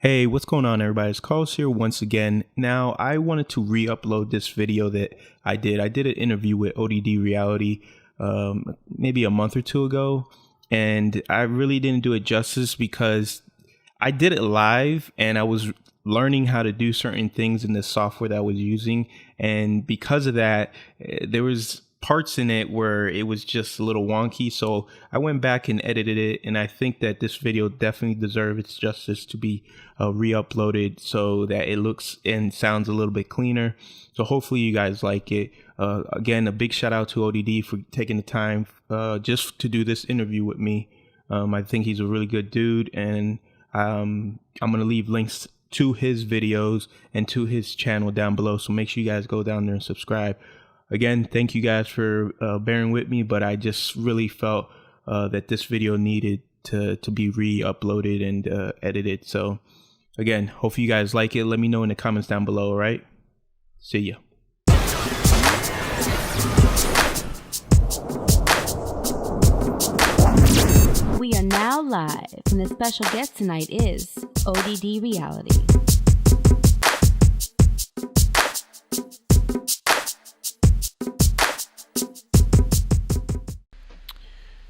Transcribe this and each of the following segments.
Hey, what's going on, everybody? It's Carlos here once again. Now, I wanted to re-upload this video that I did. I did an interview with ODD Reality maybe a month or two ago, and I really didn't do it justice because I did it live and I was learning how to do certain things in the software that I was using. And because of that, there was parts in it where it was just a little wonky. So I went back and edited it. And I think that this video definitely deserves its justice to be re-uploaded so that it looks and sounds a little bit cleaner. So hopefully you guys like it. Again, a big shout out to ODD for taking the time just to do this interview with me. I think he's a really good dude, and I'm going to leave links to his videos and to his channel down below. So make sure you guys go down there and subscribe. Again, thank you guys for bearing with me, but I just really felt that this video needed to be re-uploaded and edited. So again, hopefully you guys like it. Let me know in the comments down below, all right? See ya. We are now live, and the special guest tonight is ODD Reality.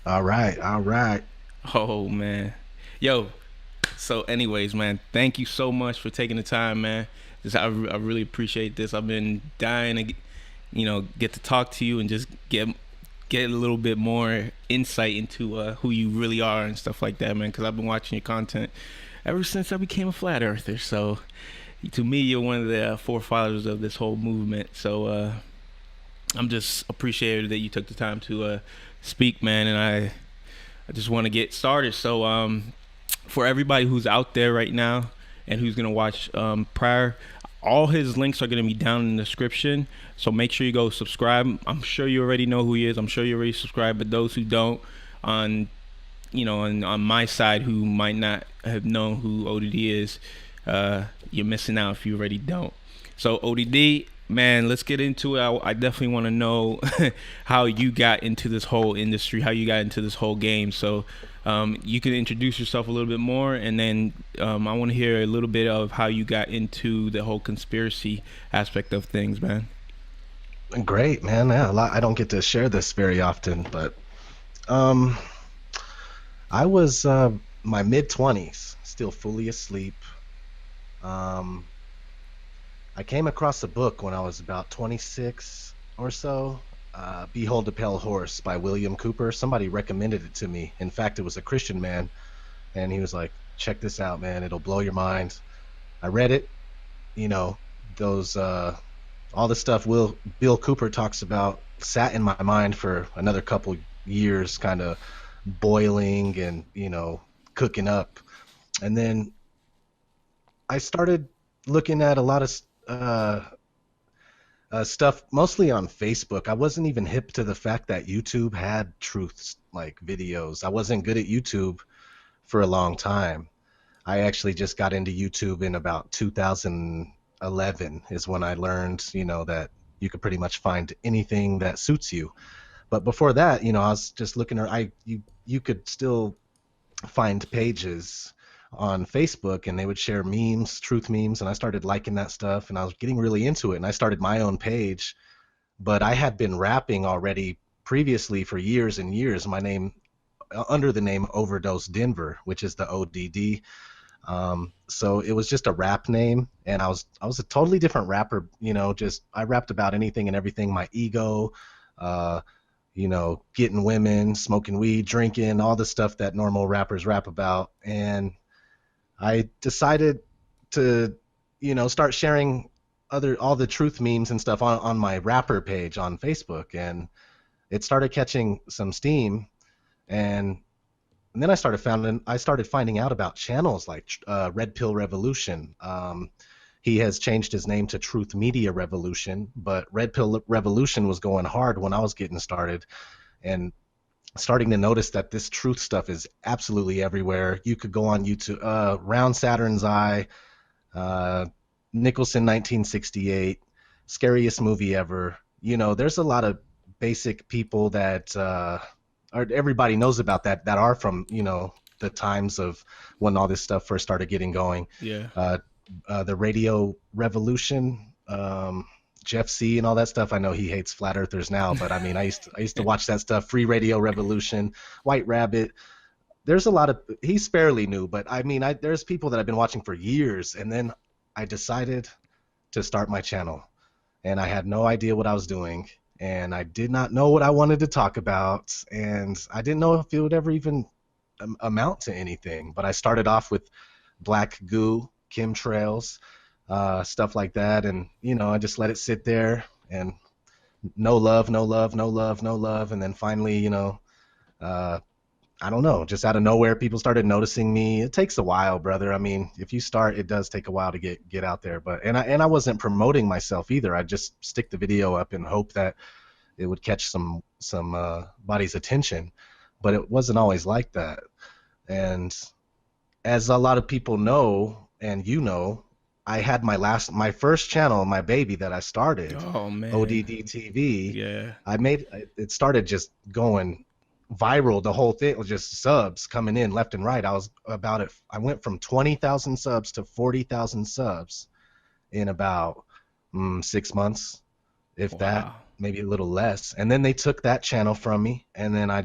All right. Oh, man. Yo, so anyways, man, thank you so much for taking the time, man. I really appreciate this. I've been dying to, get to talk to you and just get a little bit more insight into who you really are and stuff like that, man, because I've been watching your content ever since I became a flat earther. So to me, you're one of the forefathers of this whole movement. So I'm just appreciative that you took the time to speak, man, and I just want to get started. So for everybody who's out there right now and who's gonna watch prior, all his links are gonna be down in the description. So make sure you go subscribe. I'm sure you already know who he is. I'm sure you already subscribed, but those who don't, on my side, who might not have known who ODD is, you're missing out if you already don't. So ODD, man, let's get into it. I definitely want to know how you got into this whole industry, how you got into this whole game. So you can introduce yourself a little bit more, and then I want to hear a little bit of how you got into the whole conspiracy aspect of things, man. Great, man. Yeah, I don't get to share this very often, but I was my mid-20s, still fully asleep. I came across a book when I was about 26 or so, Behold a Pale Horse by William Cooper. Somebody recommended it to me. In fact, it was a Christian man, and he was like, check this out, man. It'll blow your mind. I read it. Those all the stuff Bill Cooper talks about sat in my mind for another couple years, kind of boiling and cooking up. And then I started looking at a lot of stuff, mostly on Facebook. I wasn't even hip to the fact that YouTube had truths, like videos. I wasn't good at YouTube for a long time. I actually just got into YouTube in about 2011 is when I learned, that you could pretty much find anything that suits you. But before that, I was just looking at, you could still find pages on Facebook, and they would share memes, truth memes, and I started liking that stuff, and I was getting really into it, and I started my own page. But I had been rapping already previously for years and years, my name under the name Overdose Denver, which is the ODD. So it was just a rap name, and I was a totally different rapper. Just I rapped about anything and everything, my ego, getting women, smoking weed, drinking, all the stuff that normal rappers rap about. And I decided to, start sharing all the truth memes and stuff on my rapper page on Facebook, and it started catching some steam. And then I started finding out about channels like Red Pill Revolution. He has changed his name to Truth Media Revolution, but Red Pill Revolution was going hard when I was getting started, and starting to notice that this truth stuff is absolutely everywhere. You could go on YouTube, Round Saturn's Eye, Nicholson 1968, Scariest Movie Ever. There's a lot of basic people that everybody knows about that are from the times of when all this stuff first started getting going. Yeah. Uh, the Radio Revolution, Jeff C. and all that stuff. I know he hates flat earthers now, but I mean, I used to watch that stuff. Free Radio Revolution, White Rabbit. There's a lot of he's fairly new, but I mean, there's people that I've been watching for years, and then I decided to start my channel, and I had no idea what I was doing, and I did not know what I wanted to talk about, and I didn't know if it would ever even amount to anything. But I started off with black goo, chemtrails, stuff like that, and I just let it sit there, and no love, no love, no love, no love, and then finally, uh, I don't know, just out of nowhere, people started noticing me. It takes a while, brother. I mean, if you start, it does take a while to get out there. But and I wasn't promoting myself either. I just stick the video up and hope that it would catch some body's attention. But it wasn't always like that. And as a lot of people know, and I had my first channel, my baby that I started, Oh man. ODD TV. Yeah. It started just going viral. The whole thing was just subs coming in left and right. I went from 20,000 subs to 40,000 subs in about 6 months, if that, Wow. maybe a little less. And then they took that channel from me, and then I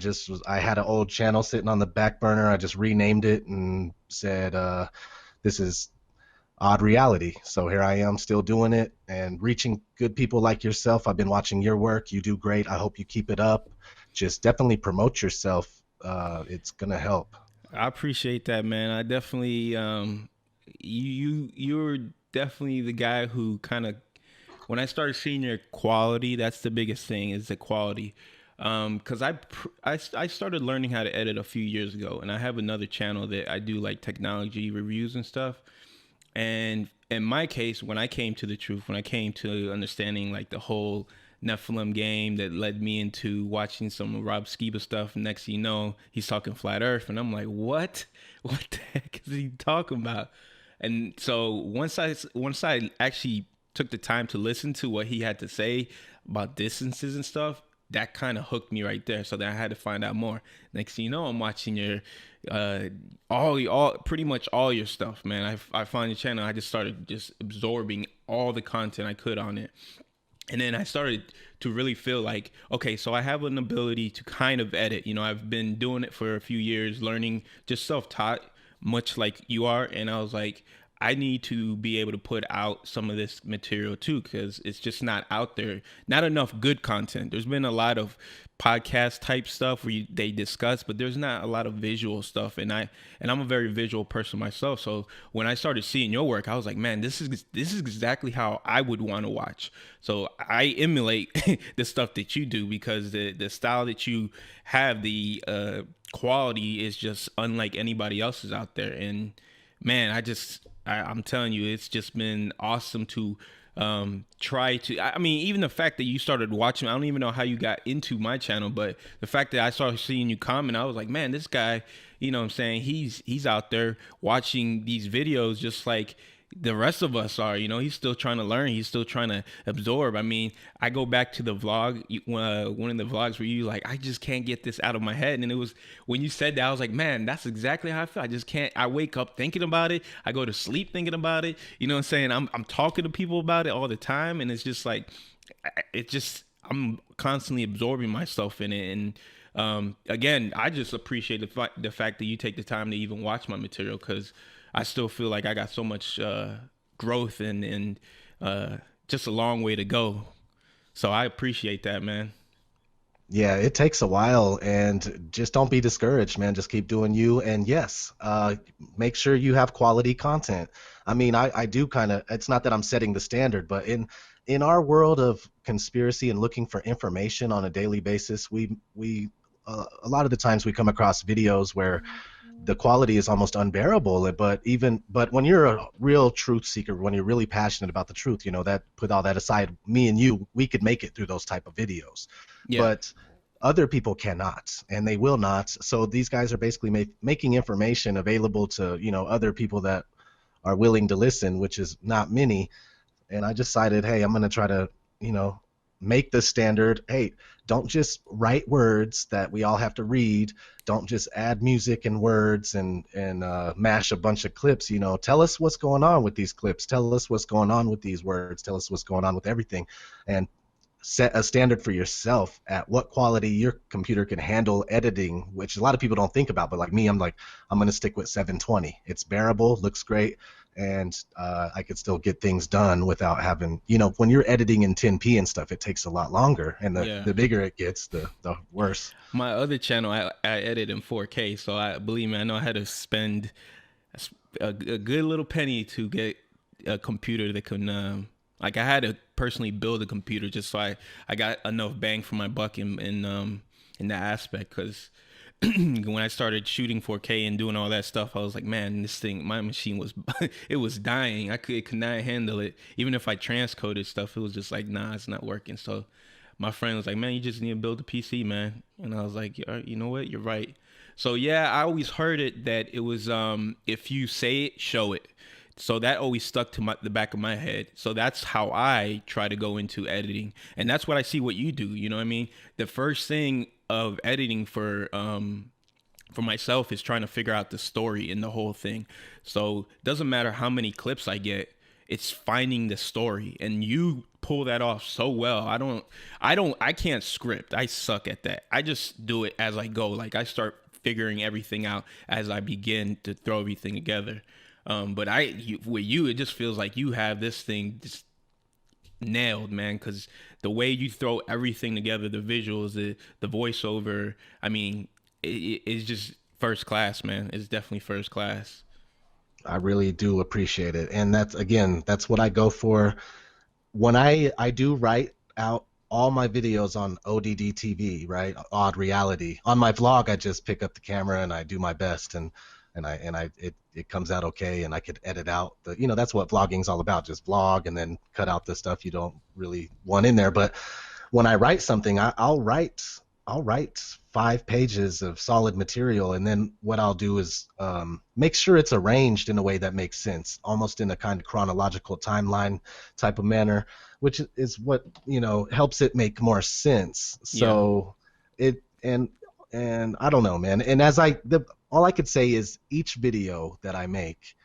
had an old channel sitting on the back burner. I just renamed it and said, this is Odd Reality. So here I am, still doing it and reaching good people like yourself. I've been watching your work. You do great. I hope you keep it up. Just definitely promote yourself. It's gonna help. I appreciate that, man. I definitely you're definitely the guy who kind of when I started seeing your quality, that's the biggest thing is the quality. Cause I started learning how to edit a few years ago, and I have another channel that I do like technology reviews and stuff. And in my case, when I came to the truth, when I came to understanding like the whole Nephilim game that led me into watching some Rob Skiba stuff, next thing you know, he's talking flat Earth, and I'm like, what? What the heck is he talking about? And so once I actually took the time to listen to what he had to say about distances and stuff, that kind of hooked me right there. So then I had to find out more. Next thing you know, I'm watching your uh all pretty much all your stuff, man. I find your channel. I just started just absorbing all the content I could on it. And then I started to really feel like, okay, so I have an ability to kind of edit. I've been doing it for a few years, learning just self-taught, much like you are. And I was like, I need to be able to put out some of this material too, because it's just not out there. Not enough good content. There's been a lot of podcast type stuff where they discuss, but there's not a lot of visual stuff. And I'm a very visual person myself. So when I started seeing your work, I was like, man, this is exactly how I would want to watch. So I emulate the stuff that you do because the style that you have, the quality is just unlike anybody else's out there. And man, I'm telling you, it's just been awesome to try to. I mean, even the fact that you started watching, I don't even know how you got into my channel, but the fact that I started seeing you comment, I was like, man, this guy, what I'm saying, he's out there watching these videos just like the rest of us are. He's still trying to learn, he's still trying to absorb. I mean, I go back to the vlog, one of the vlogs where you like, I just can't get this out of my head. And it was when you said that, I was like, man, that's exactly how I feel. I just can't. I wake up thinking about it, I go to sleep thinking about it. What I'm saying, I'm talking to people about it all the time, and it's just like, I'm constantly absorbing myself in it. And again, I just appreciate the fact that you take the time to even watch my material, because I still feel like I got so much growth and just a long way to go. So I appreciate that, man. Yeah, it takes a while, and just don't be discouraged, man. Just keep doing you, and yes, make sure you have quality content. I mean, I do kind of. It's not that I'm setting the standard, but in our world of conspiracy and looking for information on a daily basis, we a lot of the times we come across videos where the quality is almost unbearable. But when you're a real truth seeker, when you're really passionate about the truth, that put all that aside, me and you, we could make it through those type of videos. Yeah. But other people cannot, and they will not. So these guys are basically making information available to other people that are willing to listen, which is not many. And I decided, hey, I'm gonna try to make the standard. Hey, don't just write words that we all have to read. Don't just add music and words and mash a bunch of clips. Tell us what's going on with these clips. Tell us what's going on with these words. Tell us what's going on with everything, and set a standard for yourself at what quality your computer can handle editing, which a lot of people don't think about. But like me, I'm like, I'm going to stick with 720. It's bearable, looks great, and I could still get things done without having, when you're editing in 10p and stuff, it takes a lot longer, and the, Yeah. the bigger it gets, the worse. My other channel, I edit in 4K, so I believe me, I know I had to spend a good little penny to get a computer that can, like, I had to personally build a computer just so I got enough bang for my buck in that aspect. Because when I started shooting 4K and doing all that stuff, I was like, man, my machine was, it was dying. Could not handle it. Even if I transcoded stuff, it was just like, nah, it's not working. So my friend was like, man, you just need to build a PC, man. And I was like, yeah, you know what? You're right. So yeah, I always heard it that it was, if you say it, show it. So that always stuck to the back of my head. So that's how I try to go into editing, and that's what I see what you do. You know what I mean? The first thing of editing for myself is trying to figure out the story in the whole thing. So it doesn't matter how many clips I get, it's finding the story, and you pull that off so well. I can't script. I suck at that. I just do it as I go. Like, I start figuring everything out as I begin to throw everything together. But with you, it just feels like you have this thing just nailed, man. Because the way you throw everything together, the visuals, the voiceover, I mean, it's just first class, man. It's definitely first class. I really do appreciate it, and that's what I go for when I do write out all my videos on ODD TV, right? Odd Reality. On my vlog, I just pick up the camera and I do my best, and it comes out okay, and I could edit out that's what vlogging's all about, just vlog and then cut out the stuff you don't really want in there. But when I write something, I'll write 5 pages of solid material, and then what I'll do is make sure it's arranged in a way that makes sense, almost in a kind of chronological timeline type of manner, which is what helps it make more sense. Yeah. So it and I don't know, man. And all I could say is each video that I make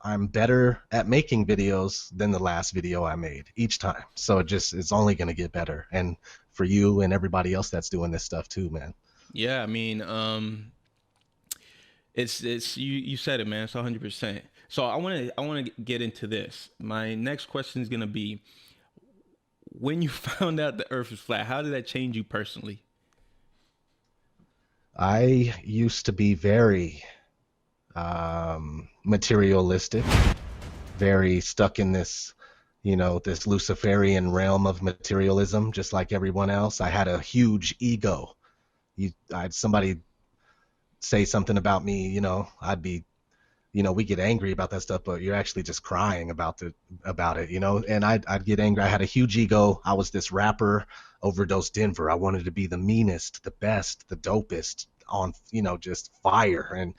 I'm better at making videos than the last video I made each time. So it's only going to get better. And for you and everybody else that's doing this stuff too, man. Yeah, I mean, it's you said it, man. It's 100%. So I want to get into this. My next question is gonna be, when you found out the Earth is flat, how did that change you personally? I used to be very materialistic, very stuck in this Luciferian realm of materialism, just like everyone else. I had a huge ego. I had somebody say something about me, I'd be, we get angry about that stuff, but you're actually just crying about it, and I'd get angry. I had a huge ego. I was this rapper, Overdose Denver. I wanted to be the meanest, the best, the dopest on, just fire.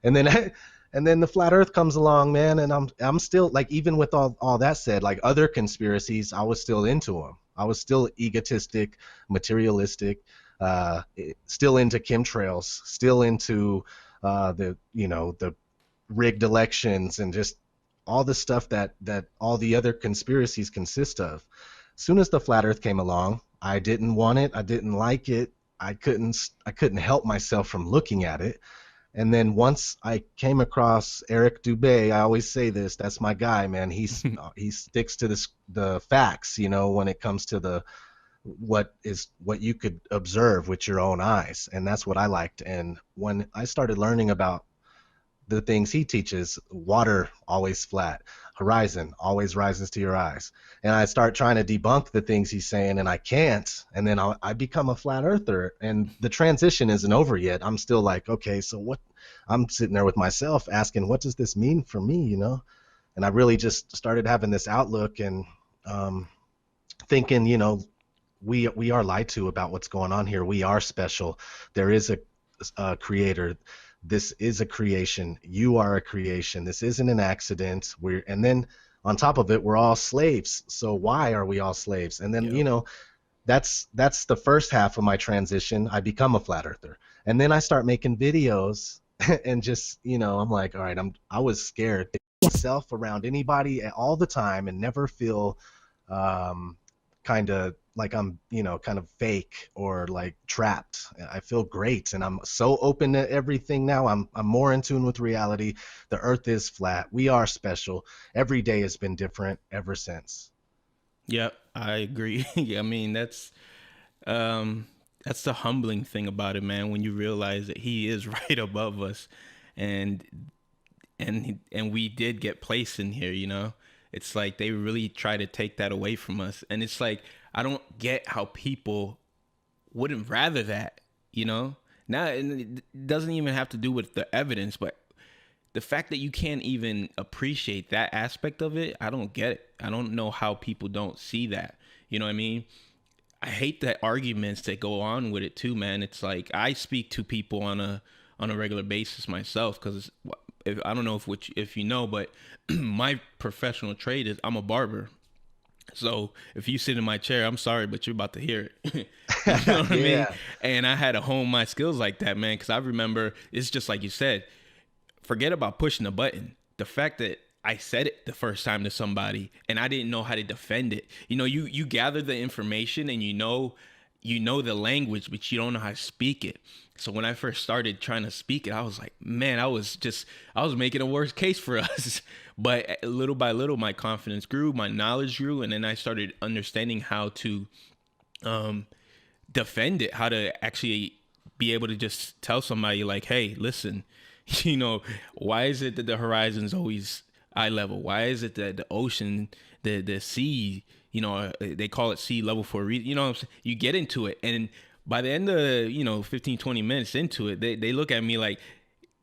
And then and then the flat earth comes along, man, and I'm still like, even with all that said, like other conspiracies, I was still into them. I was still egotistic, materialistic, still into chemtrails, still into the rigged elections and just all the stuff that all the other conspiracies consist of. As soon as the flat earth came along, I didn't want it. I didn't like it. I couldn't help myself from looking at it. And then once I came across Eric Dubay, I always say this, that's my guy, man. He sticks to the facts, when it comes to what you could observe with your own eyes, and that's what I liked. And when I started learning about the things he teaches, water always flat, horizon always rises to your eyes, and I start trying to debunk the things he's saying, and I can't, and then I become a flat earther. And the transition isn't over yet. I'm still like, okay, so what? I'm sitting there with myself asking, what does this mean for me, and I really just started having this outlook, and thinking, we are lied to about what's going on here. We are special. There is a creator. This is a creation. You are a creation. This isn't an accident. And then On top of it, we're all slaves. So why are we all slaves? And then, Yep. that's the first half of my transition. I become a flat earther. And then I start making videos and just, I'm like, all right, I was scared to be myself around anybody all the time and never feel um kind of like I'm, kind of fake or like trapped. I feel great and I'm so open to everything now. I'm more in tune with reality. The earth is flat. We are special. Every day has been different ever since. Yep, I agree. I mean, um that's the humbling thing about it, man, when you realize that he is right above us, and and we did get placed in here, you know. It's like they really try to take that away from us, and it's like I don't get how people wouldn't rather that, you know. Now, and it doesn't even have to do with the evidence, but the fact that you can't even appreciate that aspect of it, I don't get it. I don't know how people don't see that. You know what I mean? I hate the arguments that go on with it too, man. It's like I speak to people on a regular basis myself because I don't know if you know, but my professional trade is I'm a barber. So if you sit in my chair, I'm sorry, but you're about to hear it. You know what I mean? Yeah, And I had to hone my skills like that, man, because I remember it's just like you said, forget about pushing the button. The fact that I said it the first time to somebody and I didn't know how to defend it. You know, you gather the information and you know the language, but you don't know how to speak it. So when I first started trying to speak it, I was like, man, I was making a worse case for us. But little by little, my confidence grew, my knowledge grew, and then I started understanding how to um, defend it, how to actually be able to just tell somebody like, hey, listen, you know, why is it that the horizon's always eye level? Why is it that the ocean, the sea, they call it sea level for a reason? You know what I'm saying? You get into it, and by the end of 15, 20 minutes into it, they look at me like,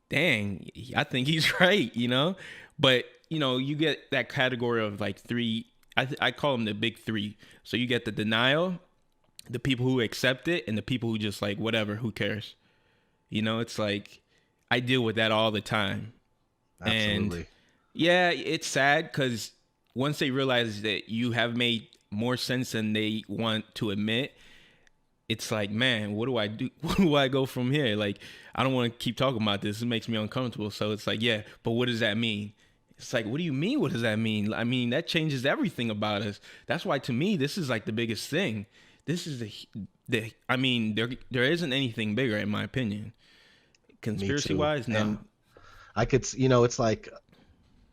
dang, I think he's right, you know. But you get that category of like three. I call them the big three. So you get the denial, the people who accept it, and the people who just like whatever, who cares? It's like I deal with that all the time. And absolutely. yeah, it's sad because once they realize that you have made more sense than they want to admit, it's like, man, what do I do? Where do I go from here? Like, I don't want to keep talking about this. It makes me uncomfortable. So it's like, yeah, but what does that mean? It's like, what do you mean? What does that mean? I mean, that changes everything about us. That's why to me, this is like the biggest thing. This is I mean, there isn't anything bigger in my opinion. Me Conspiracy too. wise, no. And I could, it's like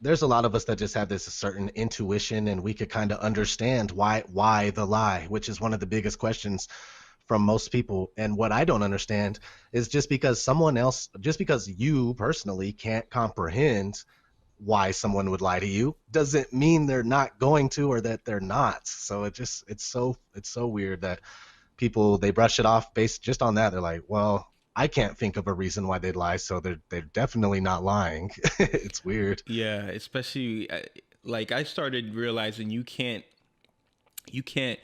there's a lot of us that just have this certain intuition and we could kind of understand why the lie, which is one of the biggest questions from most people. And what I don't understand is just because you personally can't comprehend why someone would lie to you doesn't mean they're not going to or that they're not. So it's so weird that people, they brush it off based just on that. They're like, well, I can't think of a reason why they'd lie, so they're definitely not lying. It's weird. Yeah, especially like I started realizing you can't you can't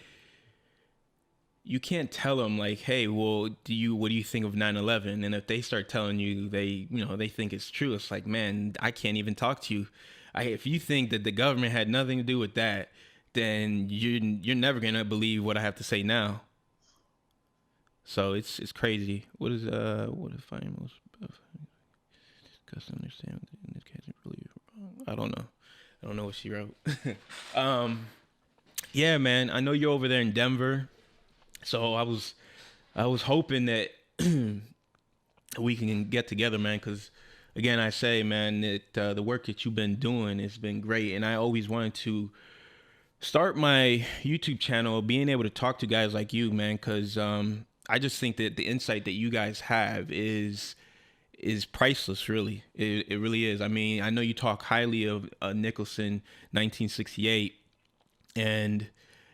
tell them like, hey, well, what do you think of 9/11? And if they start telling you they think it's true, it's like, man, I can't even talk to you. If you think that the government had nothing to do with that, then you're never gonna believe what I have to say now. So it's crazy. What if I most custom understand in this case really wrong? I don't know what she wrote. um, yeah, man. I know you're over there in Denver, so I was hoping that we can get together, man. Because again, I say, man, that the work that you've been doing has been great, and I always wanted to start my YouTube channel, being able to talk to guys like you, man. Because I just think that the insight that you guys have is priceless. Really, it really is. I mean, I know you talk highly of Nicholson, 1968, and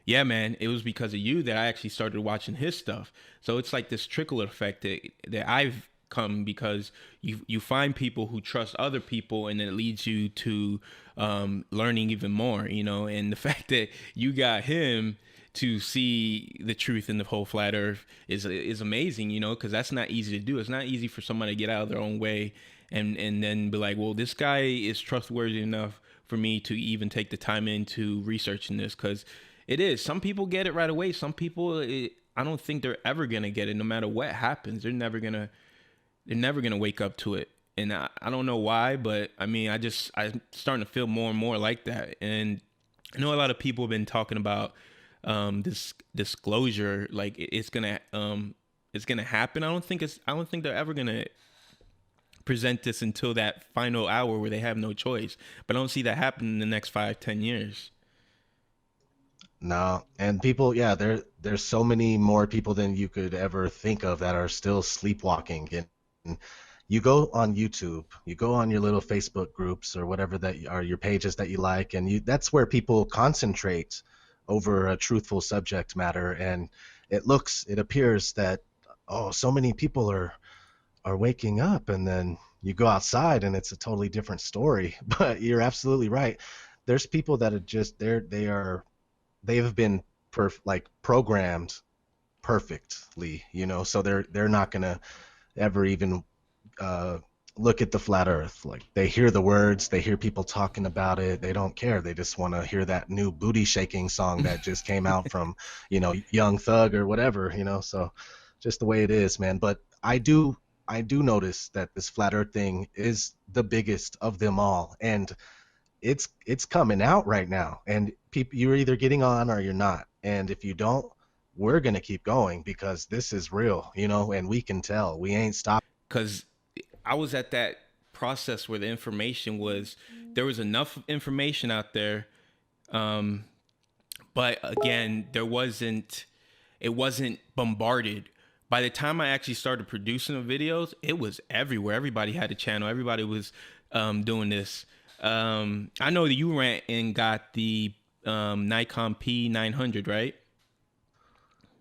yeah, man, it was because of you that I actually started watching his stuff. So it's like this trickle effect that I've come because you find people who trust other people, and then it leads you to learning even more, And the fact that you got him to see the truth in the whole flat Earth is amazing, because that's not easy to do. It's not easy for somebody to get out of their own way and then be like, well, this guy is trustworthy enough for me to even take the time into researching this, because it is. Some people get it right away. Some people, I don't think they're ever gonna get it, no matter what happens. They're never gonna wake up to it, and I don't know why, but I mean, I'm starting to feel more and more like that. And I know a lot of people have been talking about this disclosure, like it's gonna happen. I don't think they're ever gonna present this until that final hour where they have no choice. But I don't see that happening in the next 5, 10 years. No, and people, yeah, there's so many more people than you could ever think of that are still sleepwalking. And you go on YouTube, you go on your little Facebook groups or whatever that are your pages that you like, and that's where people concentrate over a truthful subject matter. And it appears that, oh, so many people are waking up, and then you go outside and it's a totally different story. But you're absolutely right. There's people that are just they have been like programmed perfectly, so they're not gonna ever even uh, look at the flat Earth. Like they hear the words, they hear people talking about it, they don't care. They just want to hear that new booty shaking song that just came out from, Young Thug or whatever. So just the way it is, man. But I do notice that this flat Earth thing is the biggest of them all, and it's coming out right now, and people, you're either getting on or you're not. And if you don't, we're gonna keep going because this is real, and we can tell we ain't stopping. Because I was at that process where the information was, there was enough information out there, um, but again, it wasn't bombarded. By the time I actually started producing the videos, it was everywhere. Everybody had a channel. Everybody was doing this. I know that you ran and got the Nikon P900, right?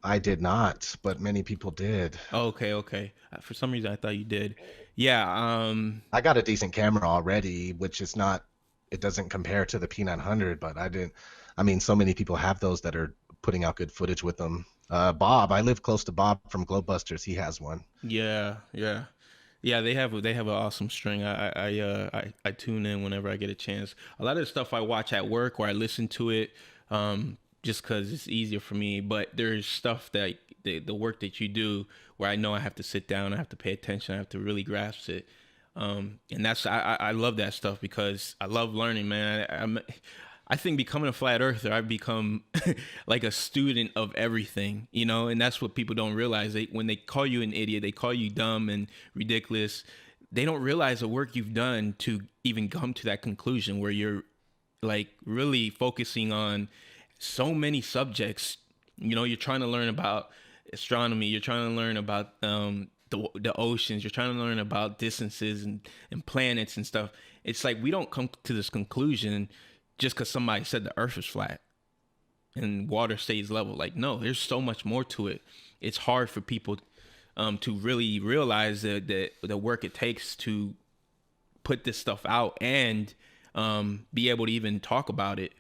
I did not, but many people did. Oh, okay, okay. For some reason, I thought you did. Yeah. I got a decent camera already, which is not, it doesn't compare to the P900, but I didn't. I mean, so many people have those that are putting out good footage with them. Bob, I live close to Bob from Globebusters. He has one. Yeah, yeah, yeah. They have an awesome string. I tune in whenever I get a chance. A lot of the stuff I watch at work or I listen to it, just because it's easier for me. But there's stuff that the work that you do where I know I have to sit down, I have to pay attention, I have to really grasp it. And I love that stuff because I love learning, man. I think becoming a flat earther, I've become like a student of everything, and that's what people don't realize. When they call you an idiot, they call you dumb and ridiculous. They don't realize the work you've done to even come to that conclusion where you're like really focusing on so many subjects. You're trying to learn about astronomy. You're trying to learn about the oceans. You're trying to learn about distances and planets and stuff. It's like we don't come to this conclusion just because somebody said the earth is flat and water stays level. Like, no, there's so much more to it. It's hard for people to really realize the work it takes to put this stuff out and be able to even talk about it.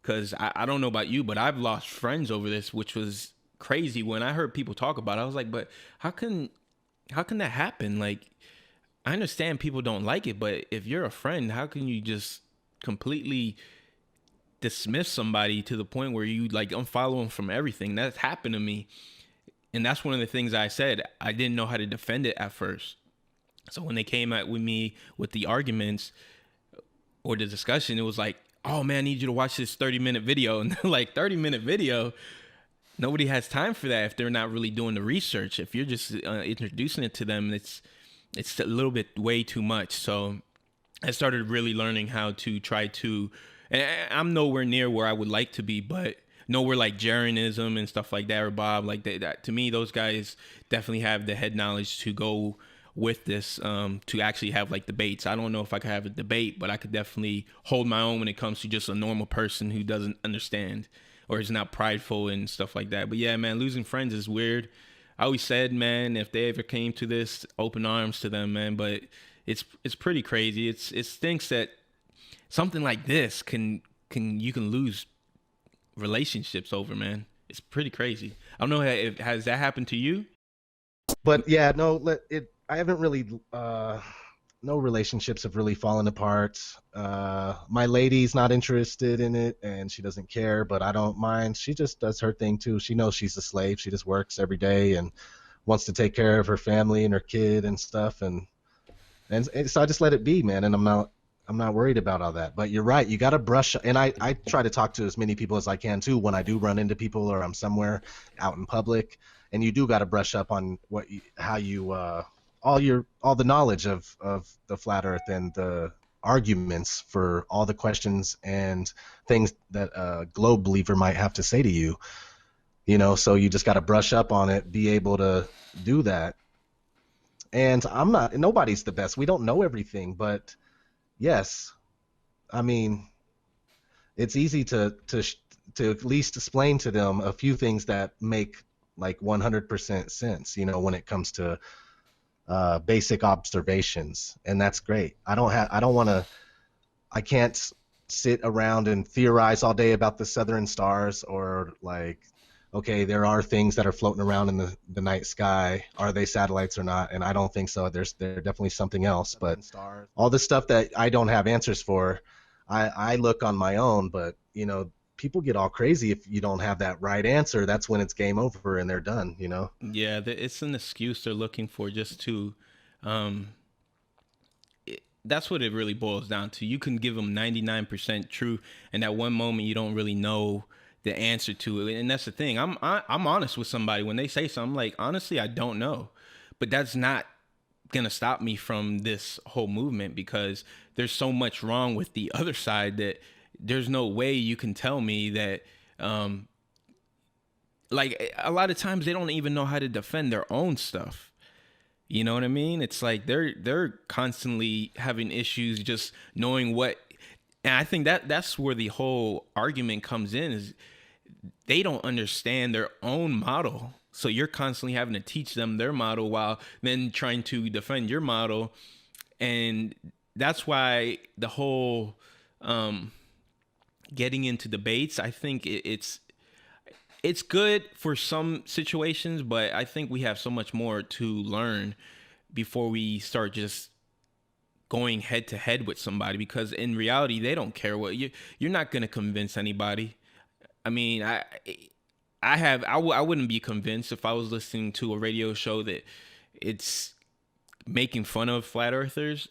Because I don't know about you, but I've lost friends over this, which was crazy. When I heard people talk about it, I was like, but how can that happen? Like, I understand people don't like it, but if you're a friend, how can you just completely dismiss somebody to the point where you like unfollow them from everything? That's happened to me. And that's one of the things I said. I didn't know how to defend it at first. So when they came at with me with the arguments or the discussion, it was like, oh man, I need you to watch this 30-minute video. And they're like, 30-minute video? Nobody has time for that if they're not really doing the research. If you're just introducing it to them, it's a little bit way too much. So I started really learning how to try to, and I'm nowhere near where I would like to be, but nowhere like Jarianism and stuff like that, or Bob, like that. To me, those guys definitely have the head knowledge to go with this, to actually have like debates. I don't know if I could have a debate, but I could definitely hold my own when it comes to just a normal person who doesn't understand or is not prideful and stuff like that. But yeah, man, losing friends is weird. I always said, man, if they ever came to this, open arms to them, man. But it's pretty crazy. It stinks that something like this you can lose relationships over, man. It's pretty crazy. I don't know if has that happened to you. But yeah, no, I haven't really no relationships have really fallen apart. My lady's not interested in it and she doesn't care, but I don't mind. She just does her thing too. She knows she's a slave. She just works every day and wants to take care of her family and her kid and stuff. And so I just let it be, man. And I'm not worried about all that. But you're right. You got to brush. And I try to talk to as many people as I can too when I do run into people or I'm somewhere out in public. And you do got to brush up on how you all the knowledge of the flat Earth and the arguments for all the questions and things that a globe believer might have to say to you. So you just got to brush up on it, be able to do that. And nobody's the best. We don't know everything, but yes, I mean, it's easy to at least explain to them a few things that make like 100% sense, when it comes to basic observations, and that's great. I don't want to, I can't sit around and theorize all day about the southern stars or like, okay, there are things that are floating around in the night sky. Are they satellites or not? And I don't think so. They're definitely something else. But all the stuff that I don't have answers for, I look on my own. But people get all crazy if you don't have that right answer. That's when it's game over and they're done. Yeah, it's an excuse they're looking for just to. Um, that's what it really boils down to. You can give them 99% true, and that one moment you don't really know the answer to it. And that's the thing. I'm honest with somebody when they say something. Like, honestly, I don't know, but that's not gonna stop me from this whole movement because there's so much wrong with the other side that there's no way you can tell me that. Like a lot of times they don't even know how to defend their own stuff. You know what I mean? It's like they're constantly having issues just knowing what. And I think that's where the whole argument comes in is they don't understand their own model. So you're constantly having to teach them their model while then trying to defend your model. And that's why the whole getting into debates, I think it's good for some situations, but I think we have so much more to learn before we start just going head to head with somebody, because in reality they don't care what you're not going to convince anybody. I mean, I wouldn't be convinced if I was listening to a radio show that it's making fun of flat earthers.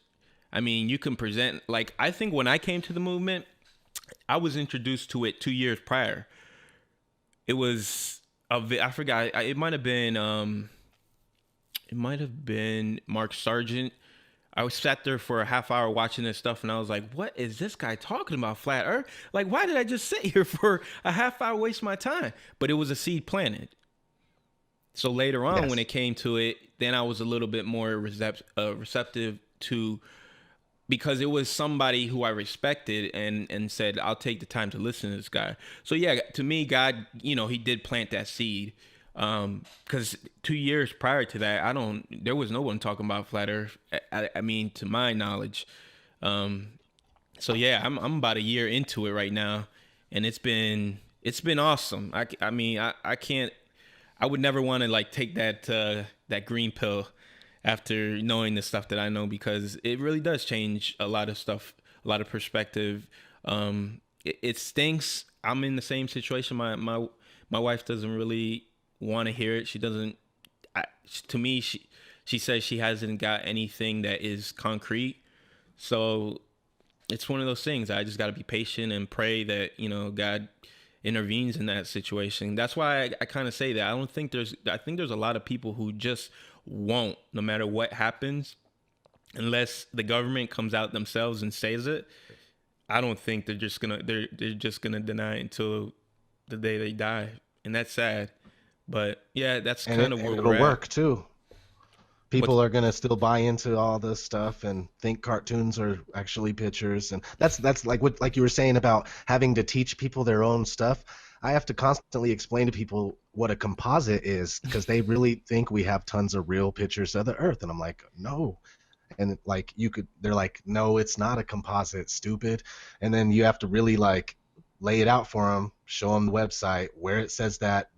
I mean, you can present, like, I think when I came to the movement, I was introduced to it 2 years prior. It was I forgot. It might have been Mark Sargent. I was sat there for a half hour watching this stuff, and I was like, "What is this guy talking about? Flat Earth? Like, why did I just sit here for a half hour, waste my time?" But it was a seed planted. So later on, when Yes. it came to it, then I was a little bit more receptive to, because it was somebody who I respected and said, I'll take the time to listen to this guy. So yeah, to me, God, he did plant that seed. Because 2 years prior to that, there was no one talking about flat Earth. I mean, to my knowledge. So yeah, I'm about a year into it right now, and it's been awesome. I mean, I can't. I would never want to like take that green pill after knowing the stuff that I know, because it really does change a lot of stuff, a lot of perspective. It stinks. I'm in the same situation. My wife doesn't really want to hear it. She doesn't. To me, she says she hasn't got anything that is concrete. So it's one of those things. I just got to be patient and pray that God intervenes in that situation. That's why I kind of say that. I think there's a lot of people who just won't, no matter what happens, unless the government comes out themselves and says it. I don't think they're just gonna deny it until the day they die, and that's sad. But yeah, that's and kind it, of and where it'll we're at. work too. But People are gonna still buy into all this stuff and think cartoons are actually pictures, and that's like you were saying about having to teach people their own stuff. I have to constantly explain to people what a composite is because they really think we have tons of real pictures of the Earth, and I'm like, no. And like they're like, no, it's not a composite, stupid. And then you have to really like lay it out for them, show them the website where it says that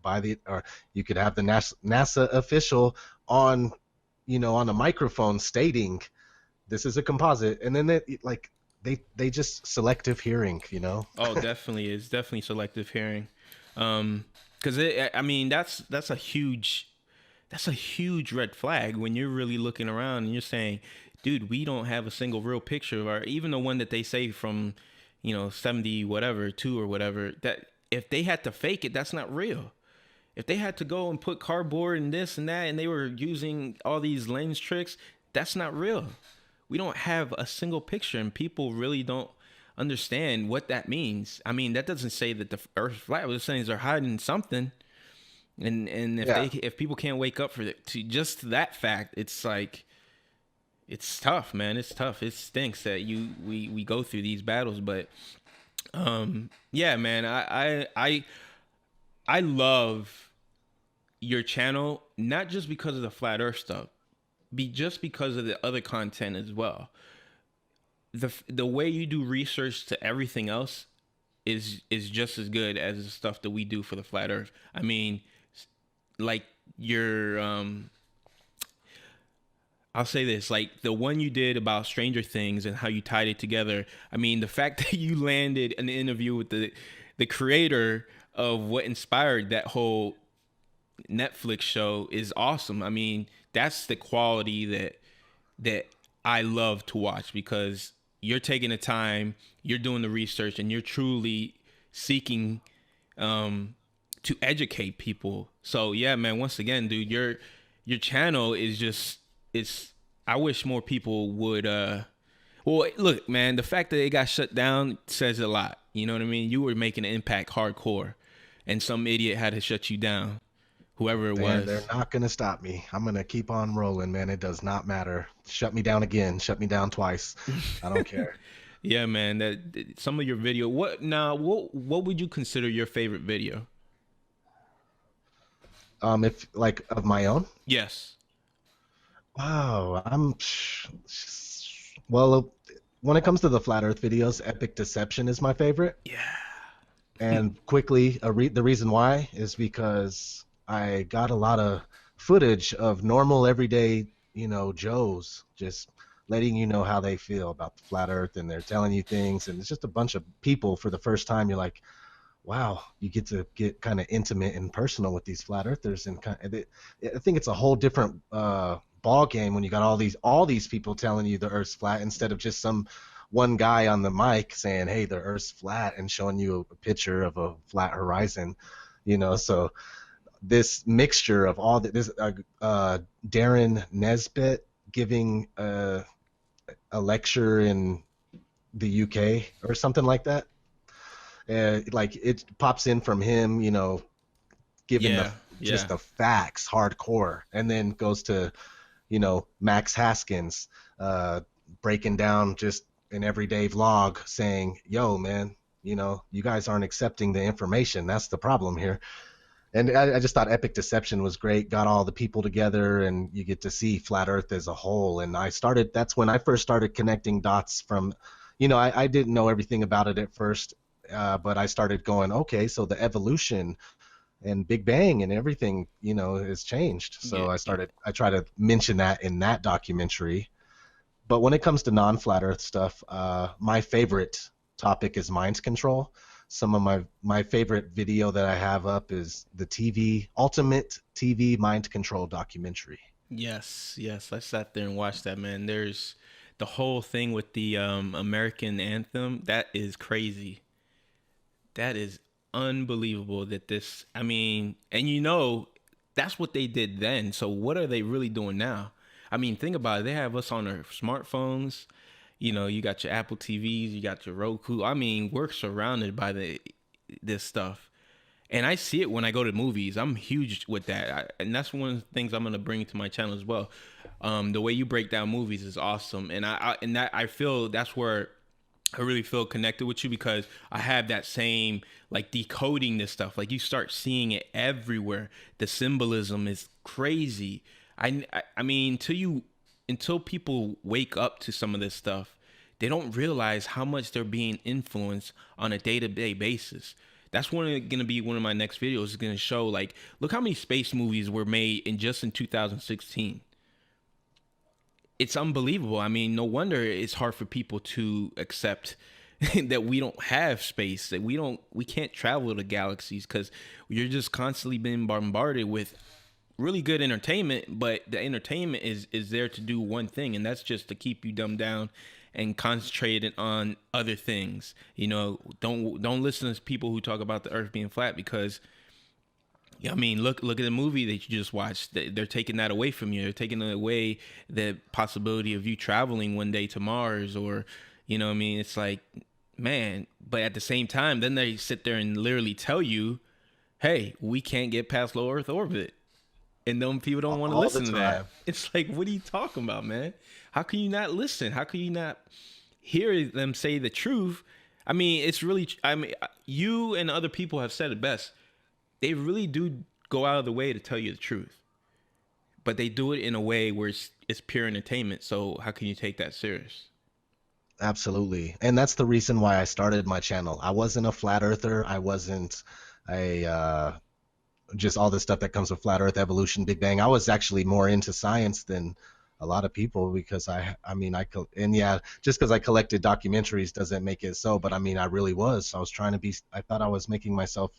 or you could have the NASA official on on a microphone stating this is a composite, and then they just selective hearing, you know. Oh, definitely, it's definitely selective hearing. Because I mean, that's a huge red flag when you're really looking around and you're saying, dude, we don't have a single real picture of our, even the one that they say from, 70 whatever, 2 or whatever, that if they had to fake it, that's not real. If they had to go and put cardboard and this and that and they were using all these lens tricks, that's not real. We don't have a single picture and people really don't understand what that means. I mean, that doesn't say that the earth's flat. What it's saying is they're hiding something. And Yeah. if people can't wake up to just that fact, it's like it's tough, man. It's tough. It stinks that we go through these battles, but yeah, man. I love your channel not just because of the flat Earth stuff, be just because of the other content as well. The way you do research to everything else is just as good as the stuff that we do for the flat Earth. I mean, like your I'll say this, like the one you did about Stranger Things and how you tied it together. I mean, the fact that you landed an interview with the creator of what inspired that whole Netflix show is awesome. I mean, that's the quality that I love to watch because you're taking the time, you're doing the research, and you're truly seeking to educate people. So yeah, man. Once again, dude, your channel is just it's. I wish more people would. Well, look, man. The fact that it got shut down says a lot. You know what I mean? You were making an impact hardcore, and some idiot had to shut you down. Whoever it They're was. not gonna stop me. I'm gonna keep on rolling, man. It does not matter. Shut me down again. Shut me down twice. I don't care. Yeah, man. Some of your video. What now? What would you consider your favorite video? If like of my own. Yes. Wow, well, when it comes to the flat Earth videos, Epic Deception is my favorite. Yeah. And quickly, the reason why is because I got a lot of footage of normal, everyday, Joes just letting you know how they feel about the flat Earth, and they're telling you things, and it's just a bunch of people for the first time. You're like, wow, you get to get kind of intimate and personal with these flat earthers, and I think it's a whole different ball game when you got all these people telling you the Earth's flat instead of just some one guy on the mic saying, "Hey, the Earth's flat," and showing you a picture of a flat horizon. So this mixture of all this, Darren Nesbitt giving a lecture in the UK or something like that. Like it pops in from him, giving the Yeah. just Yeah. the facts hardcore, and then goes to Max Haskins breaking down just an everyday vlog saying, yo man, you guys aren't accepting the information, that's the problem here. And I just thought Epic Deception was great, got all the people together, and you get to see flat earth as a whole. And that's when I first started connecting dots from, I didn't know everything about it at first, but I started going, okay, so the evolution and Big Bang and everything, has changed. Yeah. So I try to mention that in that documentary. But when it comes to non-flat Earth stuff, my favorite topic is mind control. Some of my favorite video that I have up is the Ultimate TV Mind Control documentary. Yes. Yes. I sat there and watched that, man. There's the whole thing with the American anthem. That is crazy. That is unbelievable that this, I mean, and that's what they did then. So what are they really doing now? I mean, think about it. They have us on our smartphones. You got your Apple TVs, you got your Roku. I mean, we're surrounded by this stuff. And I see it when I go to movies. I'm huge with that. And that's one of the things I'm going to bring to my channel as well. The way you break down movies is awesome. And I feel that's where I really feel connected with you because I have that same like decoding this stuff. Like you start seeing it everywhere. The symbolism is crazy. I mean, until people wake up to some of this stuff, they don't realize how much they're being influenced on a day-to-day basis. That's going to be one of my next videos. Is going to show like, look how many space movies were made in 2016. it's unbelievable. I mean, no wonder it's hard for people to accept that we don't have space, that we can't travel to galaxies, because you're just constantly being bombarded with really good entertainment, but the entertainment is there to do one thing, and that's just to keep you dumbed down and concentrated on other things. You know, don't listen to people who talk about the earth being flat, because I mean, look at the movie that you just watched. They're taking that away from you. They're taking away the possibility of you traveling one day to Mars, or, you know what I mean? It's like, man, but at the same time, then they sit there and literally tell you, hey, we can't get past low Earth orbit. And them people don't want to all the listen to that. time. It's like, what are you talking about, man? How can you not listen? How can you not hear them say the truth? I mean, it's really, I mean, you and other people have said it best. They really do go out of the way to tell you the truth, but they do it in a way where it's pure entertainment. So how can you take that serious? Absolutely. And that's the reason why I started my channel. I wasn't a flat earther. I wasn't a just all the stuff that comes with flat earth, evolution, big bang. I was actually more into science than a lot of people, because I mean and yeah, just because I collected documentaries doesn't make it so, but I mean I really was. I was trying to be, I thought I was making myself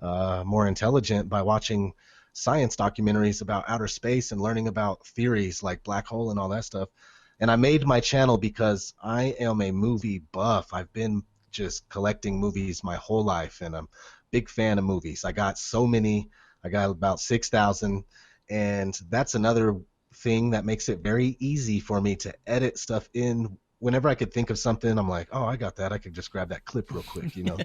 more intelligent by watching science documentaries about outer space and learning about theories like black hole and all that stuff. And I made my channel because I am a movie buff. I've been just collecting movies my whole life, and I'm a big fan of movies. I got so many. I got about 6,000, and that's another thing that makes it very easy for me to edit stuff in. Whenever I could think of something, I'm like, oh, I got that. I could just grab that clip real quick, you know.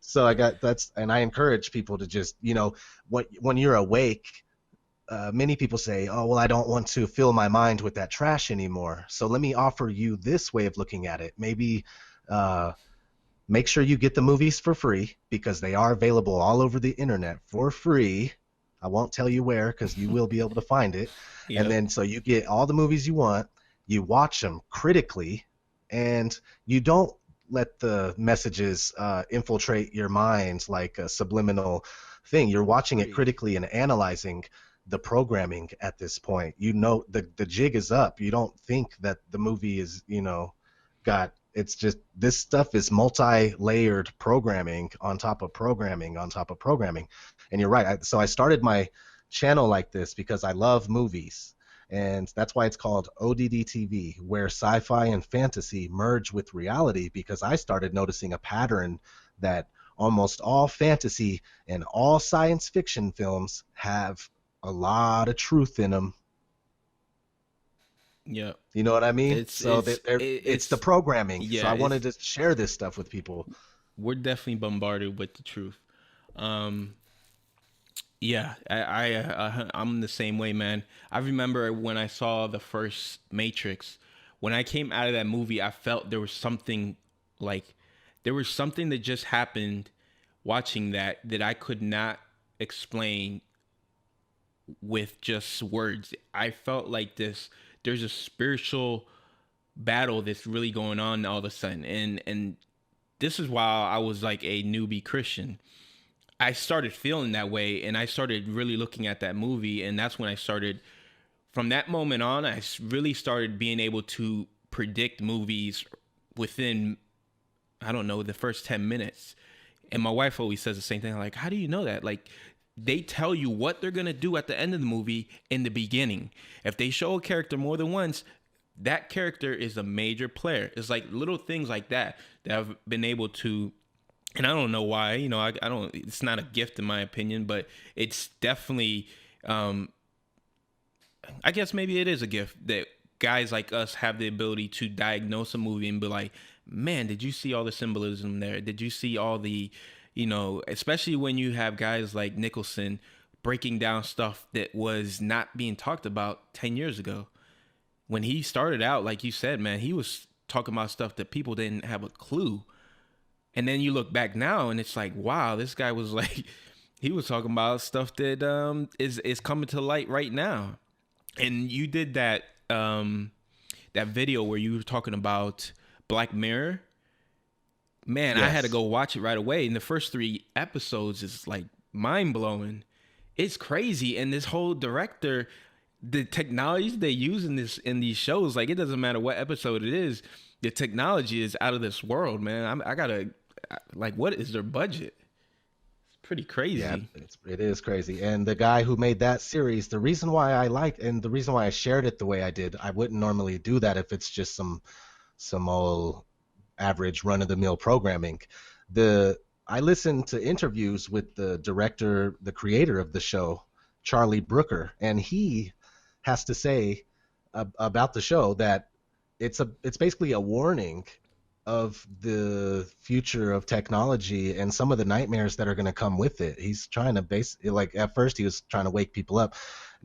So I got that's, and I encourage people to just, you know, when you're awake, many people say, oh, well, I don't want to fill my mind with that trash anymore. So let me offer you this way of looking at it. Maybe make sure you get the movies for free, because they are available all over the internet for free. I won't tell you where, because you will be able to find it. And Yep. then so you get all the movies you want, you watch them critically, and you don't let the messages infiltrate your mind like a subliminal thing. You're watching it Agreed. critically and analyzing the programming at this point. You know the jig is up. You don't think that the movie is, you know, got, it's just, this stuff is multi-layered programming on top of programming on top of programming. And you're right. So I started my channel like this because I love movies. And that's why it's called ODD TV, where sci-fi and fantasy merge with reality, because I started noticing a pattern that almost all fantasy and all science fiction films have a lot of truth in them. Yep. You know what I mean? It's So it's that they're, it's the programming. So yeah. I It's wanted to share this stuff with people. We're definitely bombarded with the truth. Um, yeah, I'm the same way, man. I remember when I saw the first Matrix. When I came out of that movie, I felt there was something, like, there was something that just happened watching that I could not explain with just words. I felt like there's a spiritual battle that's really going on all of a sudden. And this is why I was like a newbie Christian. I started feeling that way, and I started really looking at that movie, and that's when I started, from that moment on, really started being able to predict movies within, I don't know, the first 10 minutes. And my wife always says the same thing, like, how do you know that? Like, they tell you what they're going to do at the end of the movie in the beginning. If they show a character more than once, that character is a major player. It's like little things like that I've been able to, and I don't know why, you know, I don't, it's not a gift in my opinion, but it's definitely, I guess maybe it is a gift that guys like us have the ability to diagnose a movie and be like, man, did you see all the symbolism there? Did you see all the, you know, especially when you have guys like Nicholson breaking down stuff that was not being talked about 10 years ago. When he started out, like you said, man, he was talking about stuff that people didn't have a clue. And then you look back now and it's like, wow, this guy was like, he was talking about stuff that is coming to light right now. And you did that video where you were talking about Black Mirror. Man, I had to Yes. go watch it right away. And the first 3 episodes is like mind blowing. It's crazy. And this whole director, the technologies they use in this in these shows, like it doesn't matter what episode it is, the technology is out of this world, man. I gotta like, what is their budget? It's pretty Yeah, crazy. it is crazy. And the guy who made that series, the reason why I liked and the reason why I shared it the way I did, I wouldn't normally do that if it's just some old average run of the mill programming. The I listened to interviews with the director, the creator of the show, Charlie Brooker, and he has to say about the show that it's basically a warning of the future of technology and some of the nightmares that are going to come with it. He's trying to like at first he was trying to wake people up.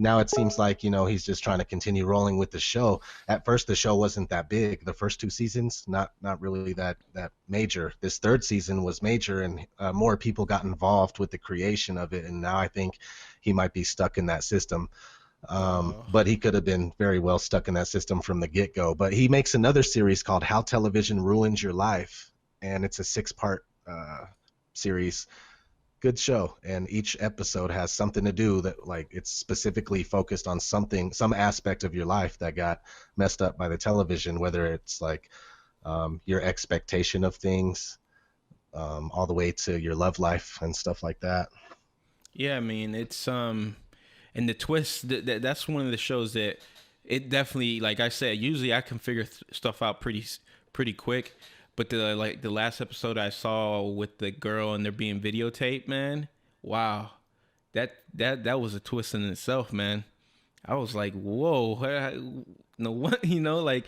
Now it seems like, he's just trying to continue rolling with the show. At first the show wasn't that big. The first two seasons, not really that major. This third season was major, and more people got involved with the creation of it, and now I think he might be stuck in that system. Uh, But he could have been very well stuck in that system from the get-go. But he makes another series called How Television Ruins Your Life, and it's a six-part series. Good show, and each episode has something to do that, like, it's specifically focused on something, some aspect of your life that got messed up by the television, whether it's like your expectation of things, all the way to your love life and stuff like that. yeah, I mean, it's and the twist that's one of the shows that it definitely, like I said, usually I can figure stuff out pretty quick, but the last episode I saw with the girl and they're being videotaped, man, wow, that was a twist in itself, man. I was like, whoa, no what, like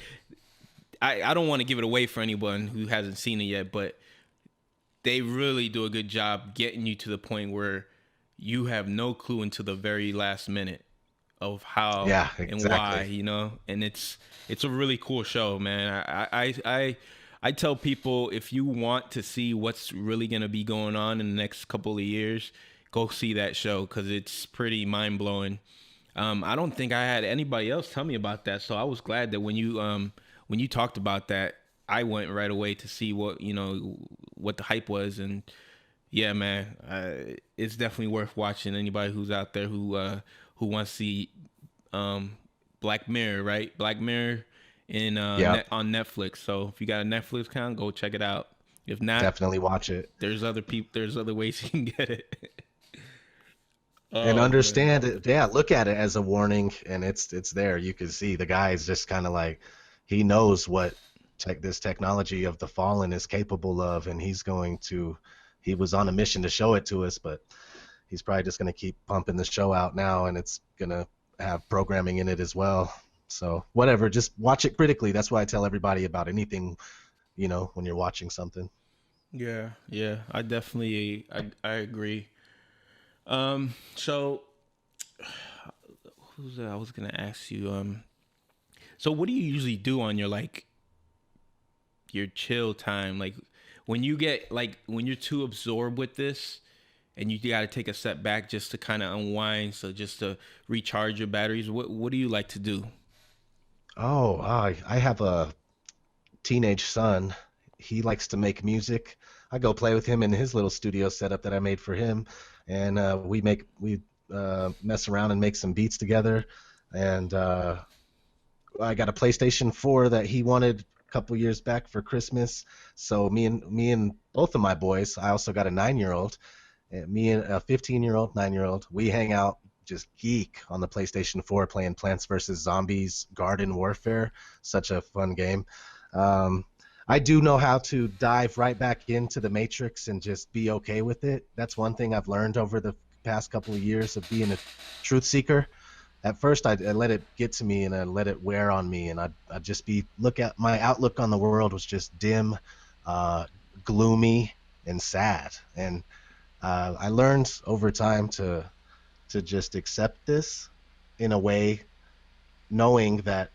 I don't want to give it away for anyone who hasn't seen it yet, but they really do a good job getting you to the point where you have no clue until the very last minute of how Yeah, and why, exactly. and it's a really cool show, man. I tell people, if you want to see what's really gonna be going on in the next couple of years, go see that show because it's pretty mind blowing. I don't think I had anybody else tell me about that, so I was glad that when you talked about that, I went right away to see what the hype was, and yeah, man, it's definitely worth watching. Anybody who's out there who wants to see um, Black Mirror, right? Black Mirror in Yep, on Netflix. So if you got a Netflix account, go check it out. If not, definitely watch it. there's other people. There's other ways you can get it. And Oh man. understand it. Yeah, look at it as a warning, and it's there. You can see the guy is just kind of like, he knows what this technology of the fallen is capable of, and he was on a mission to show it to us, but he's probably just going to keep pumping the show out now, and it's going to have programming in it as well. So whatever, just watch it critically. That's why I tell everybody about anything, when you're watching something. Yeah, yeah. I agree. So who's that? I was gonna ask you. So what do you usually do on your your chill time, like when you get like when you're too absorbed with this and you got to take a step back just to kind of unwind, so just to recharge your batteries, what do you like to do? Oh, I have a teenage son. He likes to make music. I go play with him in his little studio setup that I made for him, and we mess around and make some beats together. And I got a PlayStation 4 that he wanted a couple years back for Christmas. So me and both of my boys. I also got a 9-year old. And me and a 15-year-old, 9-year-old. We hang out, just geek on the PlayStation 4 playing Plants vs Zombies Garden Warfare. Such a fun game. Um, I do know how to dive right back into the Matrix and just be okay with it. That's one thing I've learned over the past couple of years of being a truth seeker. At first, I let it get to me and I let it wear on me, and I'd just look at my outlook on the world was just dim, uh, gloomy, and sad. And I learned over time to just accept this in a way, knowing that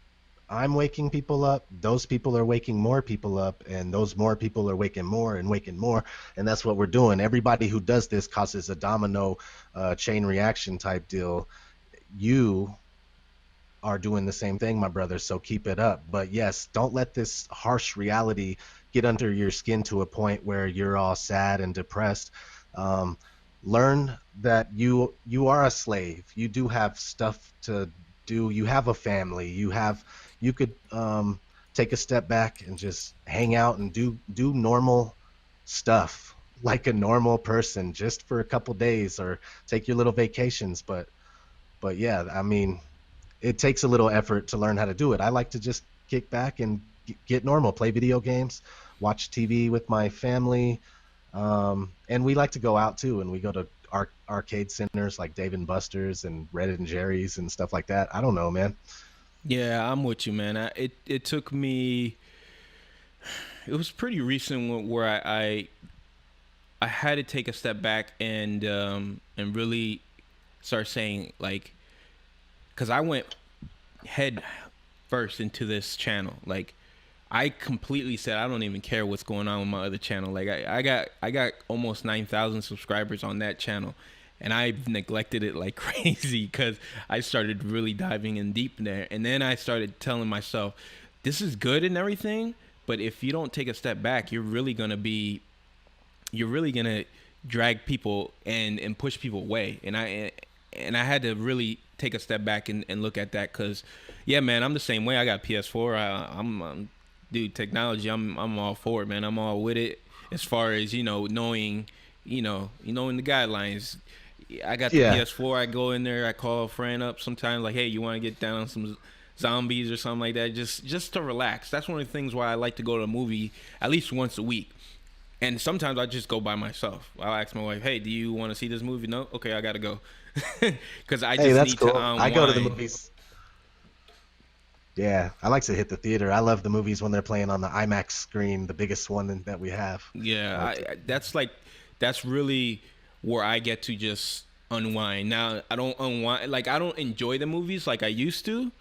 I'm waking people up, those people are waking more people up, and those more people are waking more, and that's what we're doing. Everybody who does this causes a domino chain reaction type deal. You are doing the same thing, my brother, so keep it up. But yes, don't let this harsh reality get under your skin to a point where you're all sad and depressed. Um, Learn that you are a slave. You do have stuff to do. You have a family. You could take a step back and just hang out and do normal stuff like a normal person just for a couple days, or take your little vacations. But yeah, I mean, it takes a little effort to learn how to do it. I like to just kick back and get normal, play video games, watch TV with my family, and we like to go out too, and we go to arcade centers like Dave and Buster's and Red and Jerry's and stuff like that. I don't know, man. Yeah, I'm with you, man. It took me. It was pretty recent where I had to take a step back and really start saying, like, because I went head first into this channel. Like, I completely said I don't even care what's going on with my other channel. Like, I got almost 9,000 subscribers on that channel, and I've neglected it like crazy because I started really diving in deep there. And then I started telling myself, this is good and everything, but if you don't take a step back, you're really gonna drag people and push people away. And I had to really take a step back and look at that, because yeah, man, I'm the same way. I got PS4. I'm dude, technology. I'm all for it, man. I'm all with it as far as knowing knowing the guidelines. I got the Yeah, PS4. I go in there. I call a friend up sometimes, like, hey, you want to get down on some zombies or something like that, just to relax. That's one of the things why I like to go to a movie at least once a week. And sometimes I just go by myself. I'll ask my wife, hey, do you want to see this movie? No? Okay, I got to go. Because I hey, just that's need to cool. I go to the unwind. movies. Yeah, I like to hit the theater. I love the movies when they're playing on the IMAX screen, the biggest one that we have. Yeah, Like, that's really where I get to just unwind. Now, I don't unwind, like, I don't enjoy the movies like I used to.